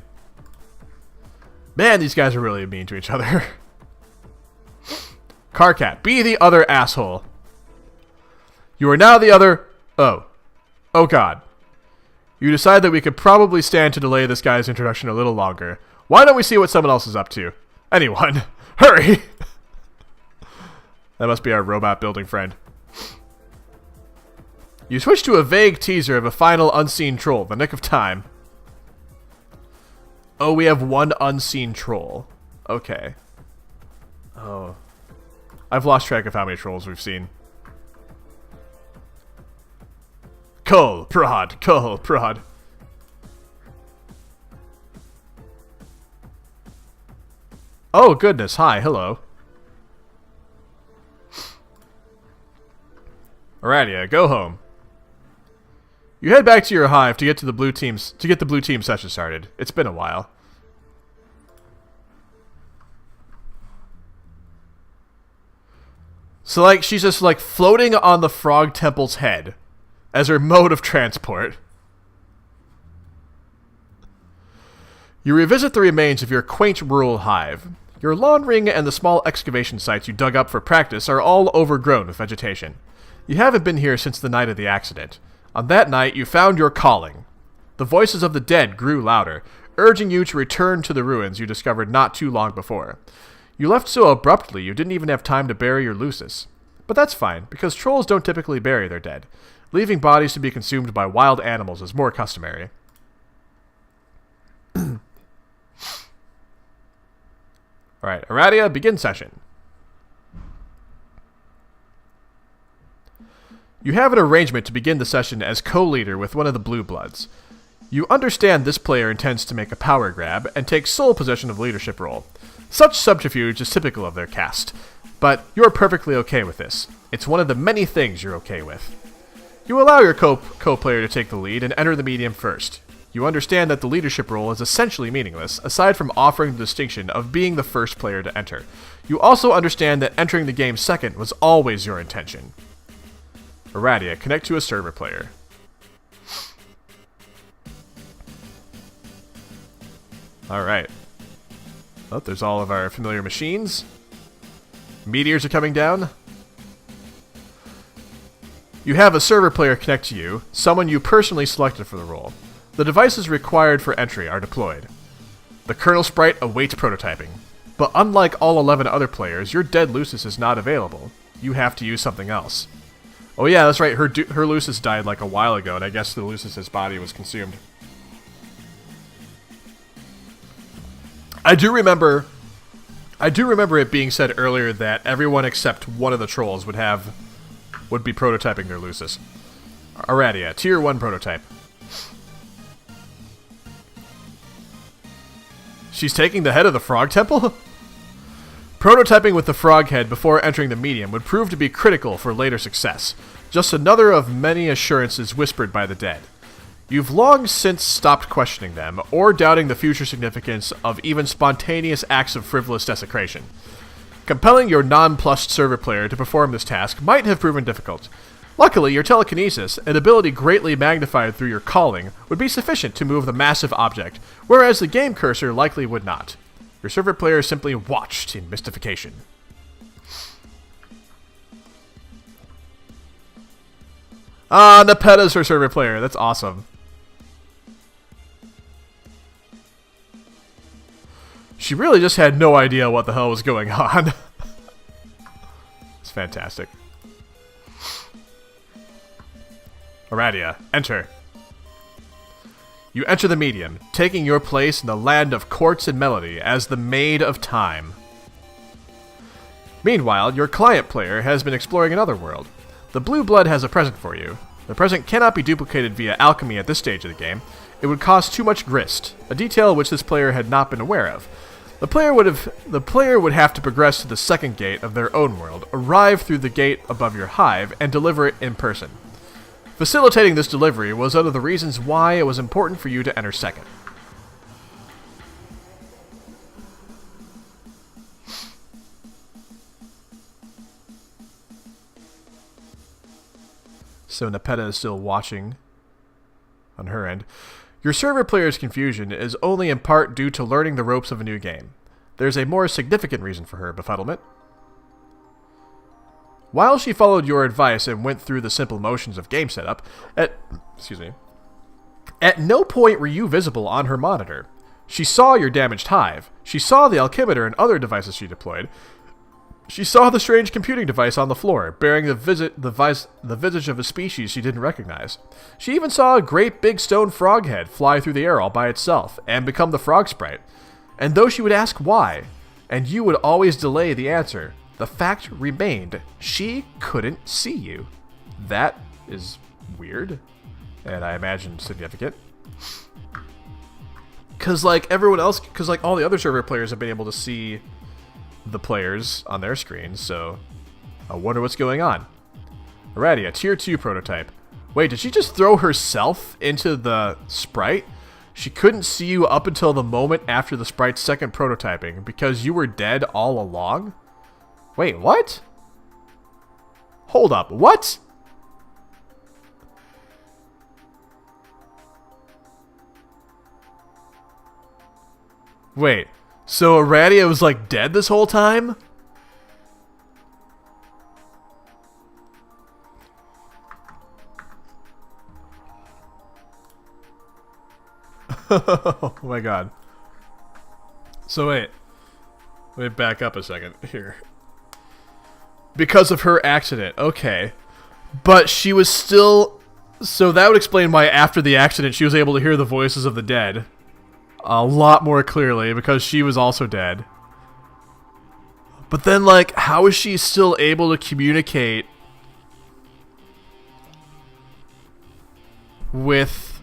Speaker 1: Man, these guys are really mean to each other. Carcat, be the other asshole. You are now the other... Oh. Oh god. You decide that we could probably stand to delay this guy's introduction a little longer. Why don't we see what someone else is up to? Anyone. Hurry! That must be our robot building friend. You switch to a vague teaser of a final unseen troll, the nick of time. Oh, we have one unseen troll. Okay. Oh. I've lost track of how many trolls we've seen. Cull, prod, cull, prod. Oh, goodness. Hi, hello. Alrighty, go home. You head back to your hive to get the blue team session started. It's been a while. So, like, she's just, like, floating on the frog temple's head as her mode of transport. You revisit the remains of your quaint rural hive. Your lawn ring and the small excavation sites you dug up for practice are all overgrown with vegetation. You haven't been here since the night of the accident. On that night, you found your calling. The voices of the dead grew louder, urging you to return to the ruins you discovered not too long before. You left so abruptly you didn't even have time to bury your Lucis. But that's fine, because trolls don't typically bury their dead. Leaving bodies to be consumed by wild animals is more customary. Alright, Aradia, begin session. You have an arrangement to begin the session as co-leader with one of the Blue Bloods. You understand this player intends to make a power grab and take sole possession of leadership role. Such subterfuge is typical of their caste, but you're perfectly okay with this. It's one of the many things you're okay with. You allow your co-player to take the lead and enter the medium first. You understand that the leadership role is essentially meaningless, aside from offering the distinction of being the first player to enter. You also understand that entering the game second was always your intention. Aradia, connect to a server player. Alright. Oh, there's all of our familiar machines. Meteors are coming down. You have a server player connect to you, someone you personally selected for the role. The devices required for entry are deployed. The kernel sprite awaits prototyping. But unlike all 11 other players, your dead Lucis is not available. You have to use something else. Oh yeah, that's right, her Lucis died like a while ago, and I guess the Lucis's body was consumed. I do remember it being said earlier that everyone except one of the trolls would be prototyping their Lucis. Aradia, Tier 1 prototype. She's taking the head of the Frog Temple? Prototyping with the frog head before entering the medium would prove to be critical for later success. Just another of many assurances whispered by the dead. You've long since stopped questioning them, or doubting the future significance of even spontaneous acts of frivolous desecration. Compelling your nonplussed server player to perform this task might have proven difficult. Luckily, your telekinesis, an ability greatly magnified through your calling, would be sufficient to move the massive object, whereas the game cursor likely would not. Your server player simply watched in mystification. Ah, Nepeta's her server player. That's awesome. She really just had no idea what the hell was going on. It's fantastic. Aradia, enter. You enter the medium, taking your place in the land of quartz and melody as the Maid of Time. Meanwhile, your client player has been exploring another world. The blue blood has a present for you. The present cannot be duplicated via alchemy at this stage of the game. It would cost too much grist, a detail which this player had not been aware of. The player would have to progress to the second gate of their own world, arrive through the gate above your hive, and deliver it in person. Facilitating this delivery was one of the reasons why it was important for you to enter second. So Nepeta is still watching on her end. Your server player's confusion is only in part due to learning the ropes of a new game. There's a more significant reason for her befuddlement. While she followed your advice and went through the simple motions of game setup, at no point were you visible on her monitor. She saw your damaged hive. She saw the alchemitter and other devices she deployed. She saw the strange computing device on the floor, bearing the visage of a species she didn't recognize. She even saw a great big stone frog head fly through the air all by itself and become the frog sprite. And though she would ask why, and you would always delay the answer, the fact remained, she couldn't see you. That is weird, and I imagine significant. Because, like, everyone else, because, like, all the other server players have been able to see the players on their screens, so I wonder what's going on. Aradia, Tier 2 prototype. Wait, did she just throw herself into the sprite? She couldn't see you up until the moment after the sprite's second prototyping, because you were dead all along? Wait, what? Hold up, what? Wait, so Aradia was like dead this whole time? Oh my god. So wait. Let me back up a second here. Because of her accident, okay. But she was still... So that would explain why after the accident she was able to hear the voices of the dead a lot more clearly, because she was also dead. But then, like, how is she still able to communicate with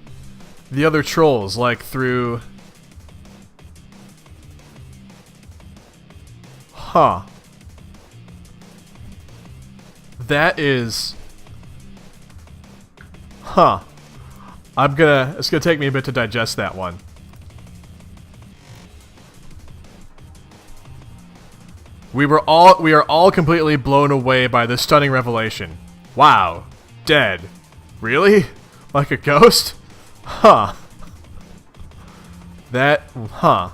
Speaker 1: the other trolls, like, through... Huh. That is... Huh. It's gonna take me a bit to digest that one. We are all completely blown away by this stunning revelation. Wow. Dead. Really? Like a ghost? Huh. Huh.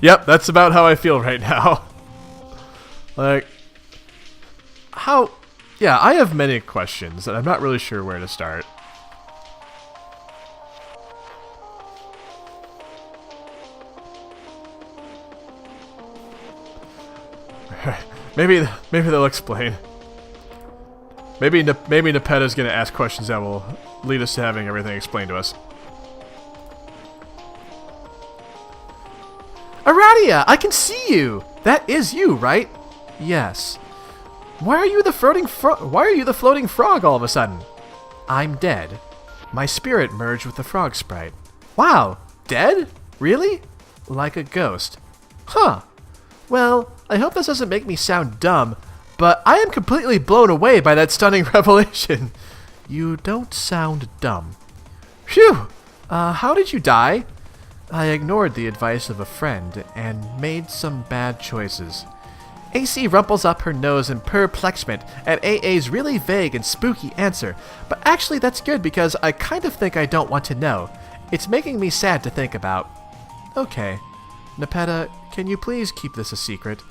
Speaker 1: Yep, that's about how I feel right now. Like, how... Yeah, I have many questions, and I'm not really sure where to start. Maybe they'll explain. Maybe Nepeta's gonna ask questions that will lead us to having everything explained to us. Aradia, I can see you. That is you, right? Yes. Why are you the floating frog all of a sudden? I'm dead. My spirit merged with the frog sprite. Wow, dead? Really? Like a ghost. Huh. Well, I hope this doesn't make me sound dumb, but I am completely blown away by that stunning revelation. You don't sound dumb. Phew! How did you die? I ignored the advice of a friend and made some bad choices. AC rumples up her nose in perplexement at AA's really vague and spooky answer, but actually that's good because I kind of think I don't want to know. It's making me sad to think about. Okay. Nepeta, can you please keep this a secret?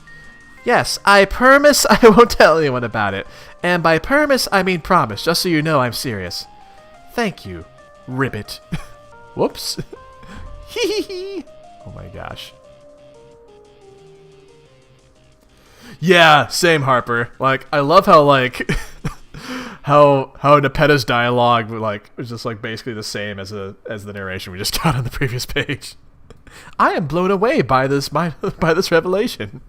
Speaker 2: Yes, I promise I won't tell anyone about it. And by promise, I mean promise, just so you know I'm serious. Thank you, Ribbit.
Speaker 1: Whoops. Hee hee hee. Oh my gosh. Yeah, same, Harper. Like, I love how, like, how Nepeta's dialogue, like, was just, like, basically the same as the narration we just got on the previous page. I am blown away by this revelation.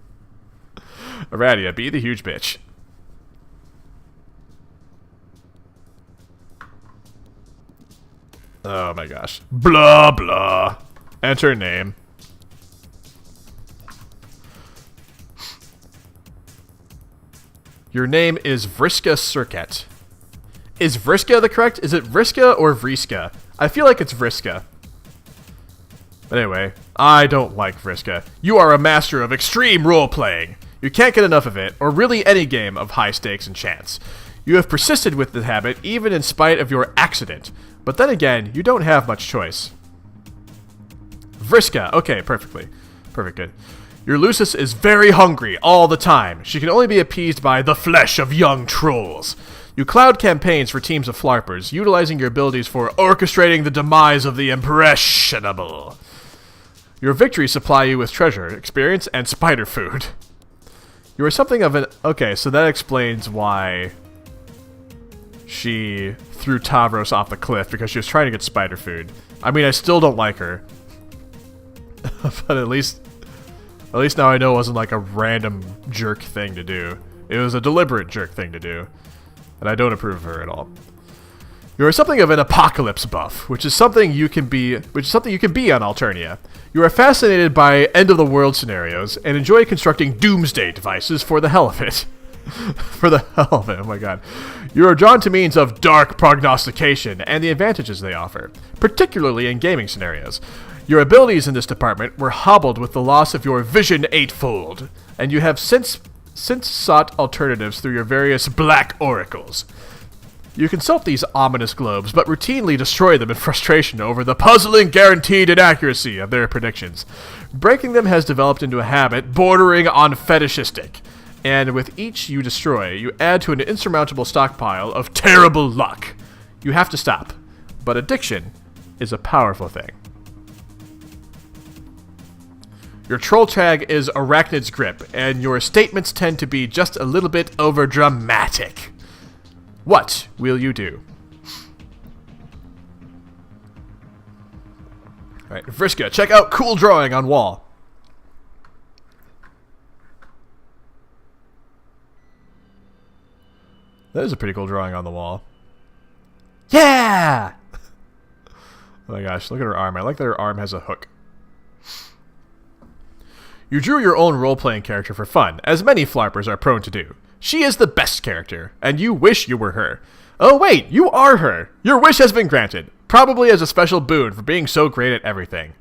Speaker 1: Aradia, be the huge bitch. Oh my gosh. Blah blah. Enter name. Your name is Vriska Cirket. Is Vriska the correct? Is it Vriska or Vriska? I feel like it's Vriska. But anyway, I don't like Vriska. You are a master of extreme role-playing. You can't get enough of it, or really any game of high stakes and chance. You have persisted with the habit even in spite of your accident. But then again, you don't have much choice. Vriska. Okay, perfectly. Perfect, good. Your Lucis is very hungry all the time. She can only be appeased by the flesh of young trolls. You cloud campaigns for teams of flarpers, utilizing your abilities for orchestrating the demise of the impressionable. Your victories supply you with treasure, experience, and spider food. You are something of an... Okay, so that explains why she threw Tavros off the cliff, because she was trying to get spider food. I mean, I still don't like her. But at least now I know it wasn't like a random jerk thing to do. It was a deliberate jerk thing to do. And I don't approve of her at all. You are something of an apocalypse buff, which is something you can be on Alternia. You are fascinated by end-of-the-world scenarios and enjoy constructing doomsday devices for the hell of it. For the hell of it, oh my god. You are drawn to means of dark prognostication and the advantages they offer, particularly in gaming scenarios. Your abilities in this department were hobbled with the loss of your vision eightfold, and you have since sought alternatives through your various black oracles. You consult these ominous globes, but routinely destroy them in frustration over the puzzling guaranteed inaccuracy of their predictions. Breaking them has developed into a habit bordering on fetishistic, and with each you destroy, you add to an insurmountable stockpile of terrible luck. You have to stop, but addiction is a powerful thing. Your troll tag is Arachnid's Grip, and your statements tend to be just a little bit overdramatic. What will you do? Alright, Vriska, check out cool drawing on wall. That is a pretty cool drawing on the wall. Yeah! Oh my gosh, look at her arm. I like that her arm has a hook. You drew your own role-playing character for fun, as many flarpers are prone to do. She is the best character, and you wish you were her. Oh wait, you are her! Your wish has been granted, probably as a special boon for being so great at everything.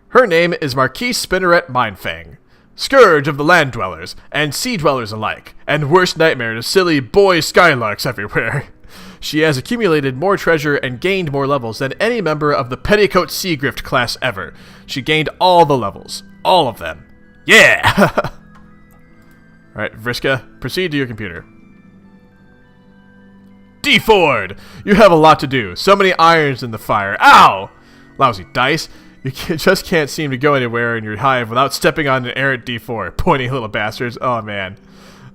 Speaker 1: Her name is Marquise Spinneret Mindfang, scourge of the land dwellers, and sea dwellers alike, and worst nightmare to silly boy skylarks everywhere. She has accumulated more treasure and gained more levels than any member of the Petticoat Seagrift class ever. She gained all the levels. All of them. Yeah! Alright, Vriska, proceed to your computer. D. Ford! You have a lot to do. So many irons in the fire. Ow! Lousy dice. You just can't seem to go anywhere in your hive without stepping on an errant D4. Pointy little bastards. Oh, man.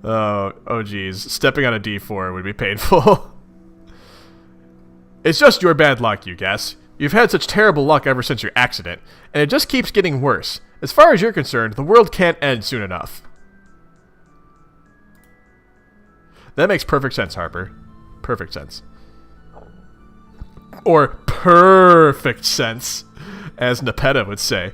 Speaker 1: Oh, geez. Stepping on a D4 would be painful. It's just your bad luck, you guess. You've had such terrible luck ever since your accident, and it just keeps getting worse. As far as you're concerned, the world can't end soon enough. That makes perfect sense, Harper. Perfect sense. Or perfect sense, as Nepeta would say.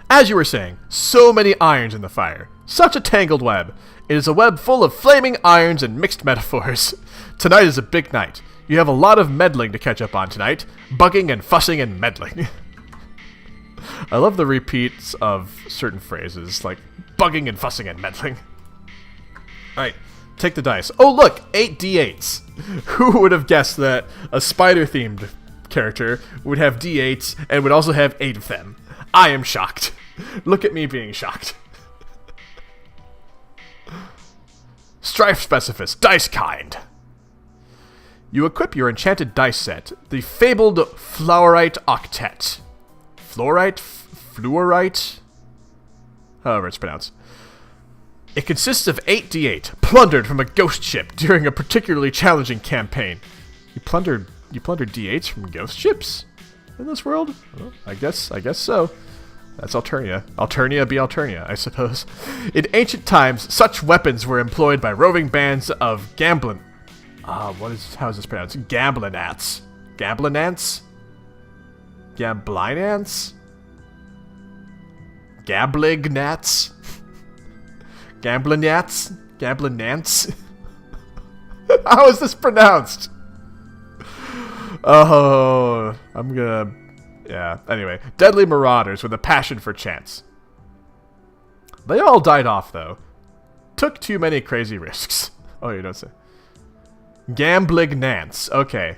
Speaker 1: As you were saying, so many irons in the fire. Such a tangled web. It is a web full of flaming irons and mixed metaphors. Tonight is a big night. You have a lot of meddling to catch up on tonight. Bugging and fussing and meddling. I love the repeats of certain phrases, like bugging and fussing and meddling. Alright, take the dice. Oh look, 8 d8s. Who would have guessed that a spider-themed character would have d8s and would also have 8 of them? I am shocked. Look at me being shocked. Strife Specifist, Dice Kind. You equip your enchanted dice set, the fabled Fluorite Octet. Fluorite? However it's pronounced. It consists of 8d8, plundered from a ghost ship during a particularly challenging campaign. You plundered d8s from ghost ships in this world? Well, I guess so. That's Alternia. Alternia be Alternia, I suppose. In ancient times, such weapons were employed by roving bands of gamblin... how is this pronounced? Gamblinats. Gamblinants? Gamblinants? Gablignats? Gamblinats? Gamblinants? How is this pronounced? Oh, I'm gonna... Yeah, anyway. Deadly marauders with a passion for chance. They all died off, though. Took too many crazy risks. Oh, you don't say. Gamblignants. Okay.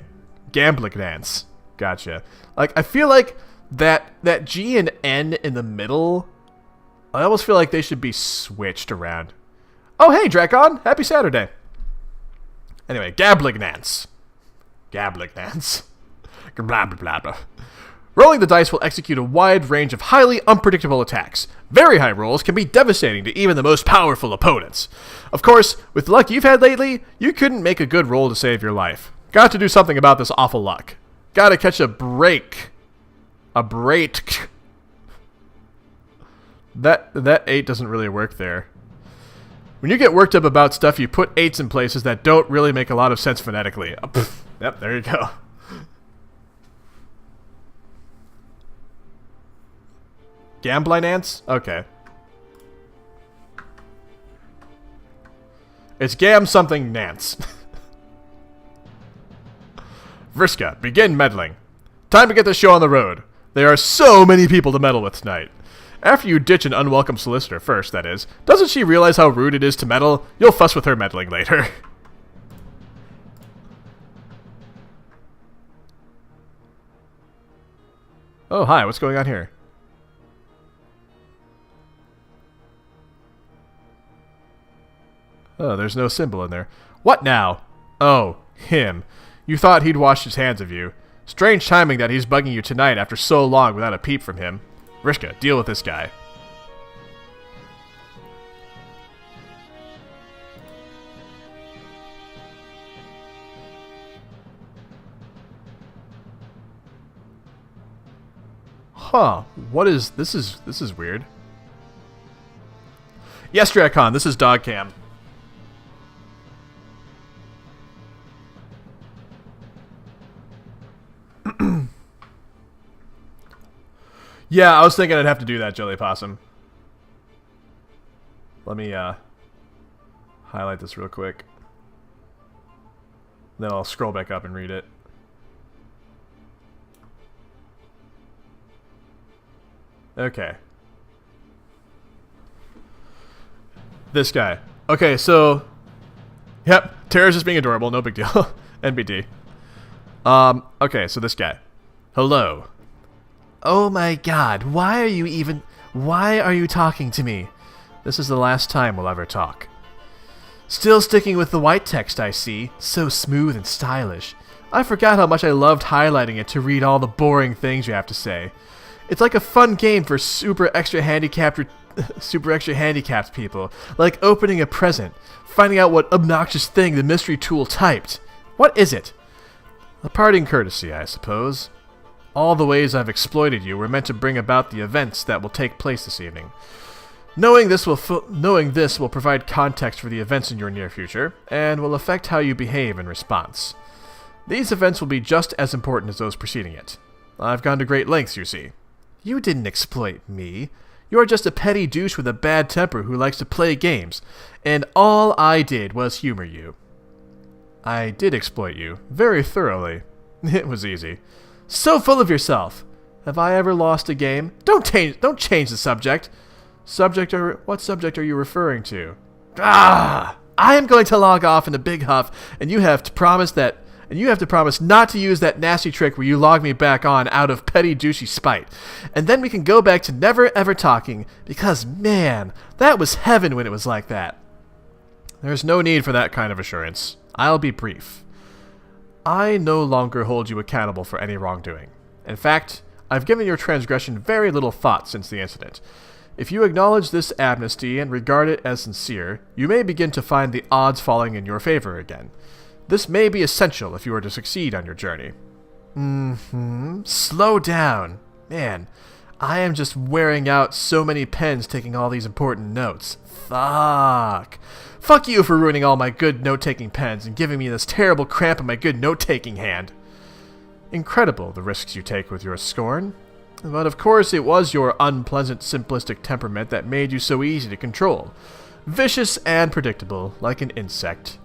Speaker 1: Gamblignants. Gotcha. Like, I feel like that G and N in the middle, I almost feel like they should be switched around. Oh, hey, Drakon! Happy Saturday! Anyway, Gablignants. Gablignants. Blah, blah, blah, blah. Rolling the dice will execute a wide range of highly unpredictable attacks. Very high rolls can be devastating to even the most powerful opponents. Of course, with the luck you've had lately, you couldn't make a good roll to save your life. Got to do something about this awful luck. Gotta catch a break. A break. That 8 doesn't really work there. When you get worked up about stuff, you put 8s in places that don't really make a lot of sense phonetically. Yep, there you go. Gambling ants? Okay. It's Gam something Nance. Vriska, begin meddling. Time to get the show on the road. There are so many people to meddle with tonight. After you ditch an unwelcome solicitor first, that is, doesn't she realize how rude it is to meddle? You'll fuss with her meddling later. Oh, hi, what's going on here? Oh, there's no symbol in there. What now? Oh, him. You thought he'd washed his hands of you. Strange timing that he's bugging you tonight after so long without a peep from him. Rishka, deal with this guy. Huh. What is... This is weird. Yes, Drakon, this is Dogcam. Yeah, I was thinking I'd have to do that, Jelly Possum. Let me highlight this real quick. Then I'll scroll back up and read it. Okay. This guy. Okay, so... Yep, Tara's just being adorable, no big deal. NBD. Okay, so this guy. Hello. Oh my god, why are you talking to me? This is the last time we'll ever talk. Still sticking with the white text, I see. So smooth and stylish. I forgot how much I loved highlighting it to read all the boring things you have to say. It's like a fun game for super extra handicapped people, like opening a present, finding out what obnoxious thing the mystery tool typed. What is it? A parting courtesy, I suppose. All the ways I've exploited you were meant to bring about the events that will take place this evening. Knowing this will provide context for the events in your near future, and will affect how you behave in response. These events will be just as important as those preceding it. I've gone to great lengths, you see. You didn't exploit me. You're just a petty douche with a bad temper who likes to play games, and all I did was humor you. I did exploit you, very thoroughly. It was easy. So full of yourself. Have I ever lost a game? Don't change the subject. What subject are you referring to? I am going to log off in a big huff, and you have to promise not to use that nasty trick where you log me back on out of petty douchey spite. And then we can go back to never ever talking, because man, that was heaven when it was like that. There's no need for that kind of assurance. I'll be brief. I no longer hold you accountable for any wrongdoing. In fact, I've given your transgression very little thought since the incident. If you acknowledge this amnesty and regard it as sincere, you may begin to find the odds falling in your favor again. This may be essential if you are to succeed on your journey. Slow down. Man, I am just wearing out so many pens taking all these important notes. Fuck. Fuck you for ruining all my good note-taking pens and giving me this terrible cramp in my good note-taking hand. Incredible, the risks you take with your scorn. But of course it was your unpleasant, simplistic temperament that made you so easy to control. Vicious and predictable, like an insect.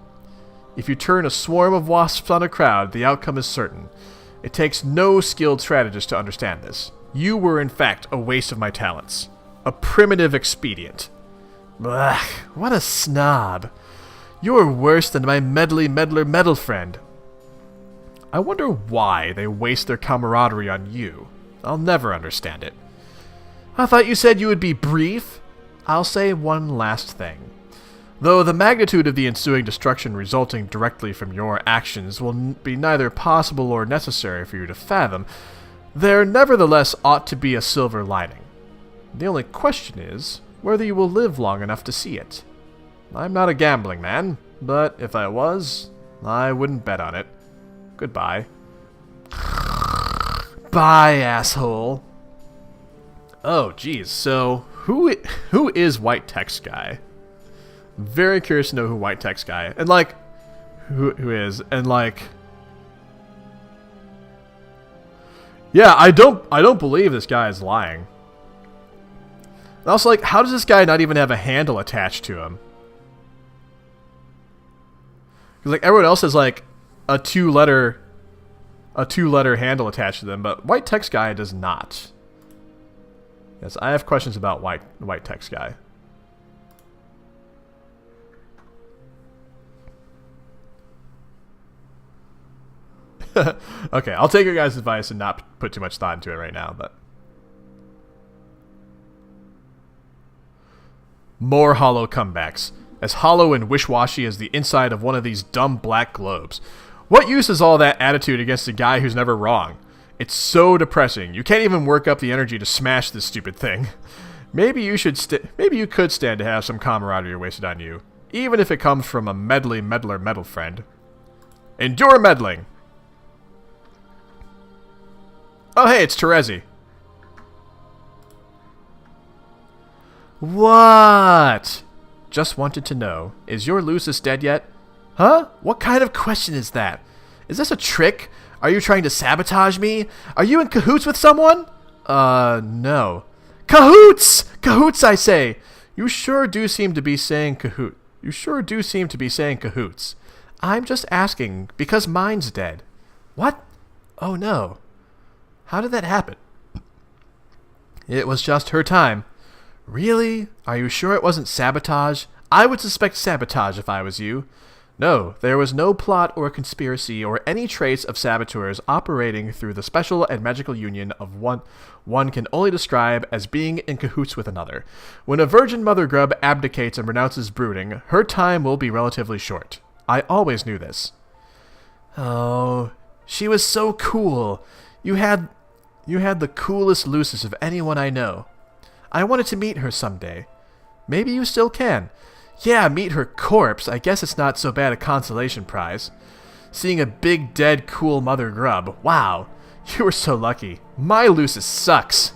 Speaker 1: If you turn a swarm of wasps on a crowd, the outcome is certain. It takes no skilled strategist to understand this. You were in fact a waste of my talents. A primitive expedient. Ugh, what a snob. You're worse than my meddler friend. I wonder why they waste their camaraderie on you. I'll never understand it. I thought you said you would be brief. I'll say one last thing. Though the magnitude of the ensuing destruction resulting directly from your actions will be neither possible or necessary for you to fathom, there nevertheless ought to be a silver lining. The only question is whether you will live long enough to see it. I'm not a gambling man, but if I was, I wouldn't bet on it. Goodbye. Bye, asshole. Oh, geez. So, who is White Text Guy? Very curious to know who White Text Guy, and like, who is, and like, yeah, I don't believe this guy is lying. And also, like, how does this guy not even have a handle attached to him? Because like everyone else has like a two-letter handle attached to them, but White Text Guy does not. Yes, I have questions about White Text Guy. Okay, I'll take your guys' advice and not put too much thought into it right now, but... More hollow comebacks. As hollow and wish-washy as the inside of one of these dumb black globes. What use is all that attitude against a guy who's never wrong? It's so depressing. You can't even work up the energy to smash this stupid thing. Maybe you could stand to have some camaraderie wasted on you, even if it comes from a meddler friend. Endure meddling! Oh hey, it's Terezi. What? Just wanted to know, is your Lucis dead yet? Huh? What kind of question is that? Is this a trick? Are you trying to sabotage me? Are you in cahoots with someone? No. Cahoots! Cahoots, I say! You sure do seem to be saying cahoots. I'm just asking, because mine's dead. What? Oh no. How did that happen? It was just her time. Really? Are you sure it wasn't sabotage? I would suspect sabotage if I was you. No, there was no plot or conspiracy or any trace of saboteurs operating through the special and magical union of one can only describe as being in cahoots with another. When a virgin mother grub abdicates and renounces brooding, her time will be relatively short. I always knew this. Oh, she was so cool. You had the coolest Lucis of anyone I know. I wanted to meet her someday. Maybe you still can. Yeah, meet her corpse. I guess it's not so bad a consolation prize. Seeing a big, dead, cool mother grub. Wow. You were so lucky. My Lucis sucks.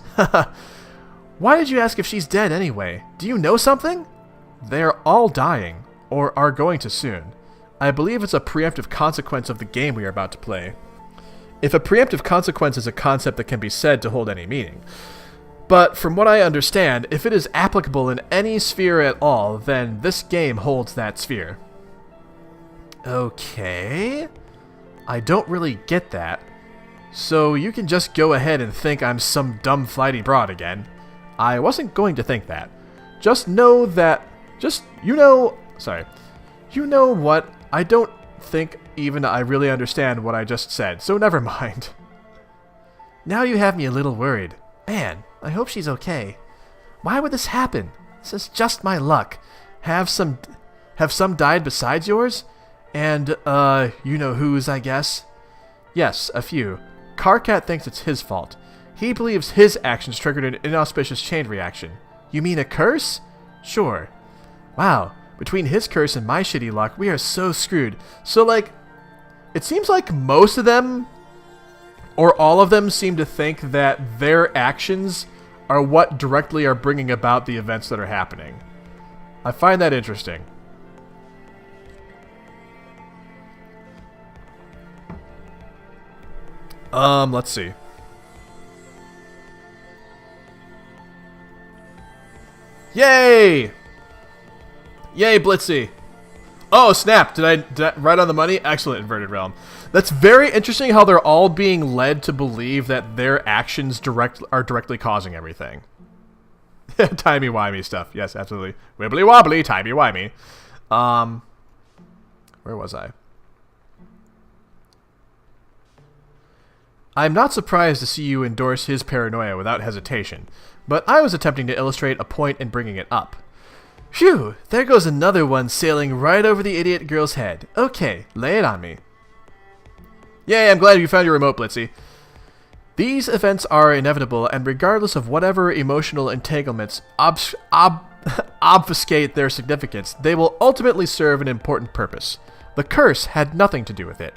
Speaker 1: Why did you ask if she's dead anyway? Do you know something? They're all dying, or are going to soon. I believe it's a preemptive consequence of the game we are about to play. If a preemptive consequence is a concept that can be said to hold any meaning. But from what I understand, if it is applicable in any sphere at all, then this game holds that sphere. Okay. I don't really get that. So you can just go ahead and think I'm some dumb flighty broad again. I wasn't going to think that. Just know that... You know what? I don't think even I really understand what I just said, so never mind. Now you have me a little worried. Man, I hope she's okay. Why would this happen? This is just my luck. Have some Have some died besides yours? And, you know whose, I guess? Yes, a few. Carcat thinks it's his fault. He believes his actions triggered an inauspicious chain reaction. You mean a curse? Sure. Wow, between his curse and my shitty luck, we are so screwed. So, like, it seems like most of them, or all of them, seem to think that their actions are what directly are bringing about the events that are happening. I find that interesting. Let's see. Yay! Yay, Blitzy! Oh, snap! Did I right on the money? Excellent, Inverted Realm. That's very interesting how they're all being led to believe that their actions are directly causing everything. Timey-wimey stuff. Yes, absolutely. Wibbly-wobbly, timey-wimey. Where was I? I'm not surprised to see you endorse his paranoia without hesitation, but I was attempting to illustrate a point in bringing it up. Phew, there goes another one sailing right over the idiot girl's head. Okay, lay it on me. Yay, I'm glad you found your remote, Blitzy. These events are inevitable, and regardless of whatever emotional entanglements obfuscate their significance, they will ultimately serve an important purpose. The curse had nothing to do with it,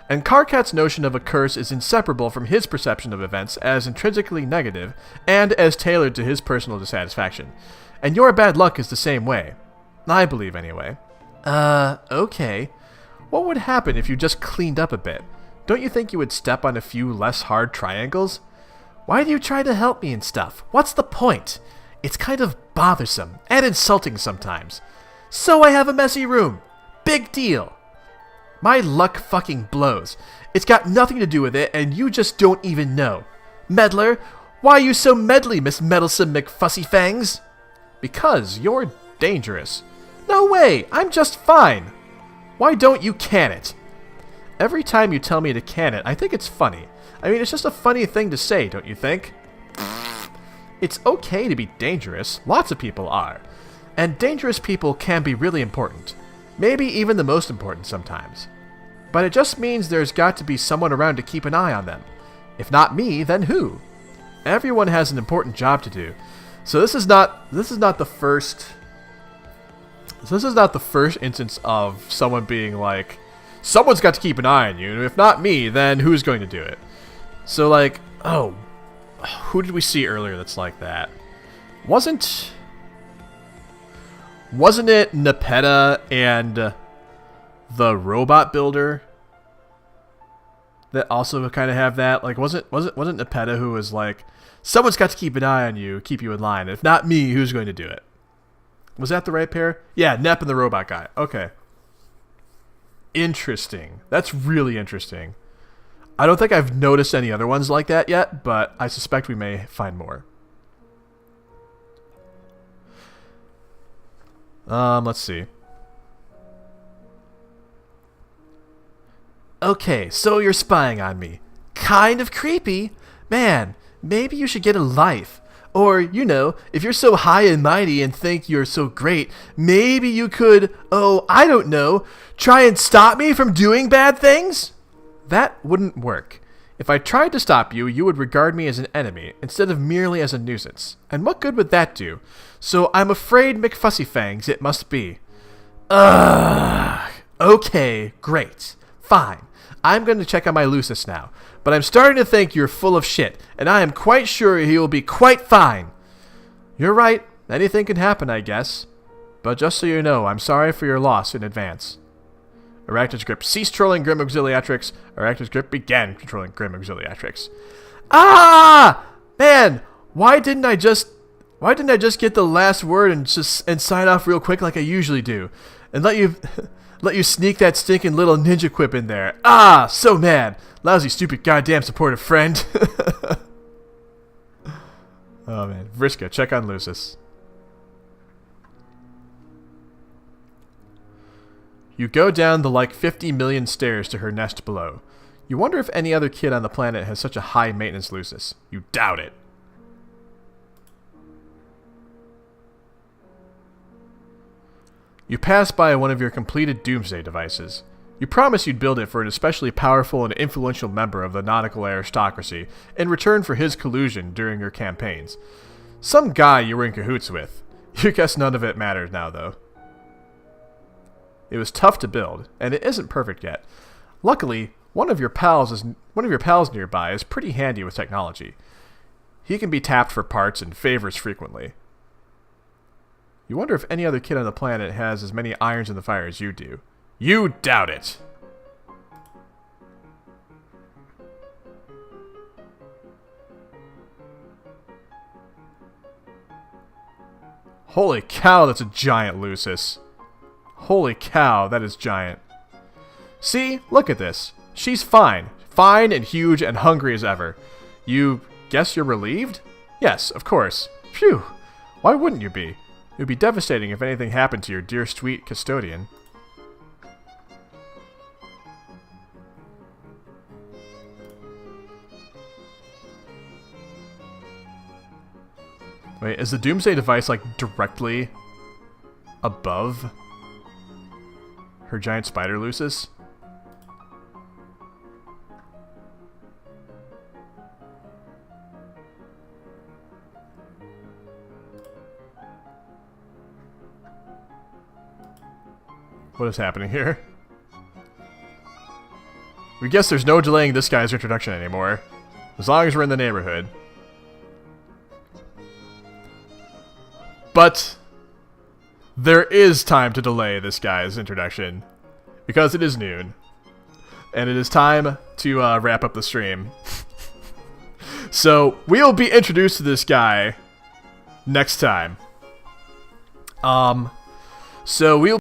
Speaker 1: and Carcat's notion of a curse is inseparable from his perception of events as intrinsically negative and as tailored to his personal dissatisfaction. And your bad luck is the same way. I believe, anyway. Okay. What would happen if you just cleaned up a bit? Don't you think you would step on a few less hard triangles? Why do you try to help me and stuff? What's the point? It's kind of bothersome and insulting sometimes. So I have a messy room. Big deal. My luck fucking blows. It's got nothing to do with it, and you just don't even know. Meddler, why are you so meddly, Miss Meddlesome McFussyfangs? Because you're dangerous. No way, I'm just fine. Why don't you can it? Every time you tell me to can it, I think it's funny. I mean, it's just a funny thing to say, don't you think? It's okay to be dangerous. Lots of people are. And dangerous people can be really important. Maybe even the most important sometimes. But it just means there's got to be someone around to keep an eye on them. If not me, then who? Everyone has an important job to do. So this is not the first instance of someone being like, someone's got to keep an eye on you. If not me, then who's going to do it? So like, oh, who did we see earlier that's like that? Wasn't it Nepeta and the robot builder that also kind of have that? Like, wasn't Nepeta who was like, someone's got to keep an eye on you, keep you in line. If not me, who's going to do it? Was that the right pair? Yeah, Nep and the robot guy. Okay. Interesting. That's really interesting. I don't think I've noticed any other ones like that yet, but I suspect we may find more. Let's see. Okay, so you're spying on me. Kind of creepy. Man, maybe you should get a life. Or, you know, if you're so high and mighty and think you're so great, maybe you could, oh, I don't know, try and stop me from doing bad things? That wouldn't work. If I tried to stop you, you would regard me as an enemy, instead of merely as a nuisance. And what good would that do? So I'm afraid McFussyfangs it must be. Ugh. Okay, great. Fine. I'm going to check on my Lucis now. But I'm starting to think you're full of shit, and I am quite sure he will be quite fine. You're right. Anything can happen, I guess. But just so you know, I'm sorry for your loss in advance. Arachnid's grip ceased trolling Grim Auxiliatrix. Arachnid's grip began controlling Grim Auxiliatrix. Ah! Man, why didn't I just get the last word and sign off real quick like I usually do? And let you sneak that stinking little ninja quip in there. Ah, so mad. Lousy, stupid, goddamn supportive friend. Oh man, Vriska, check on Lucis. You go down the like 50 million stairs to her nest below. You wonder if any other kid on the planet has such a high maintenance Lucis. You doubt it. You pass by one of your completed doomsday devices. You promised you'd build it for an especially powerful and influential member of the nautical aristocracy in return for his collusion during your campaigns. Some guy you were in cahoots with. You guess none of it matters now, though. It was tough to build, and it isn't perfect yet. Luckily, one of your pals nearby is pretty handy with technology. He can be tapped for parts and favors frequently. You wonder if any other kid on the planet has as many irons in the fire as you do. You doubt it! Holy cow, that's a giant Lucis. Holy cow, that is giant. See? Look at this. She's fine. Fine and huge and hungry as ever. You guess you're relieved? Yes, of course. Phew. Why wouldn't you be? It would be devastating if anything happened to your dear sweet custodian. Wait, is the Doomsday device, like, directly above her giant spider Lucis? What is happening here? We guess there's no delaying this guy's introduction anymore, as long as we're in the neighborhood. But there is time to delay this guy's introduction, because it is noon, and it is time to wrap up the stream. So we'll be introduced to this guy next time. So we'll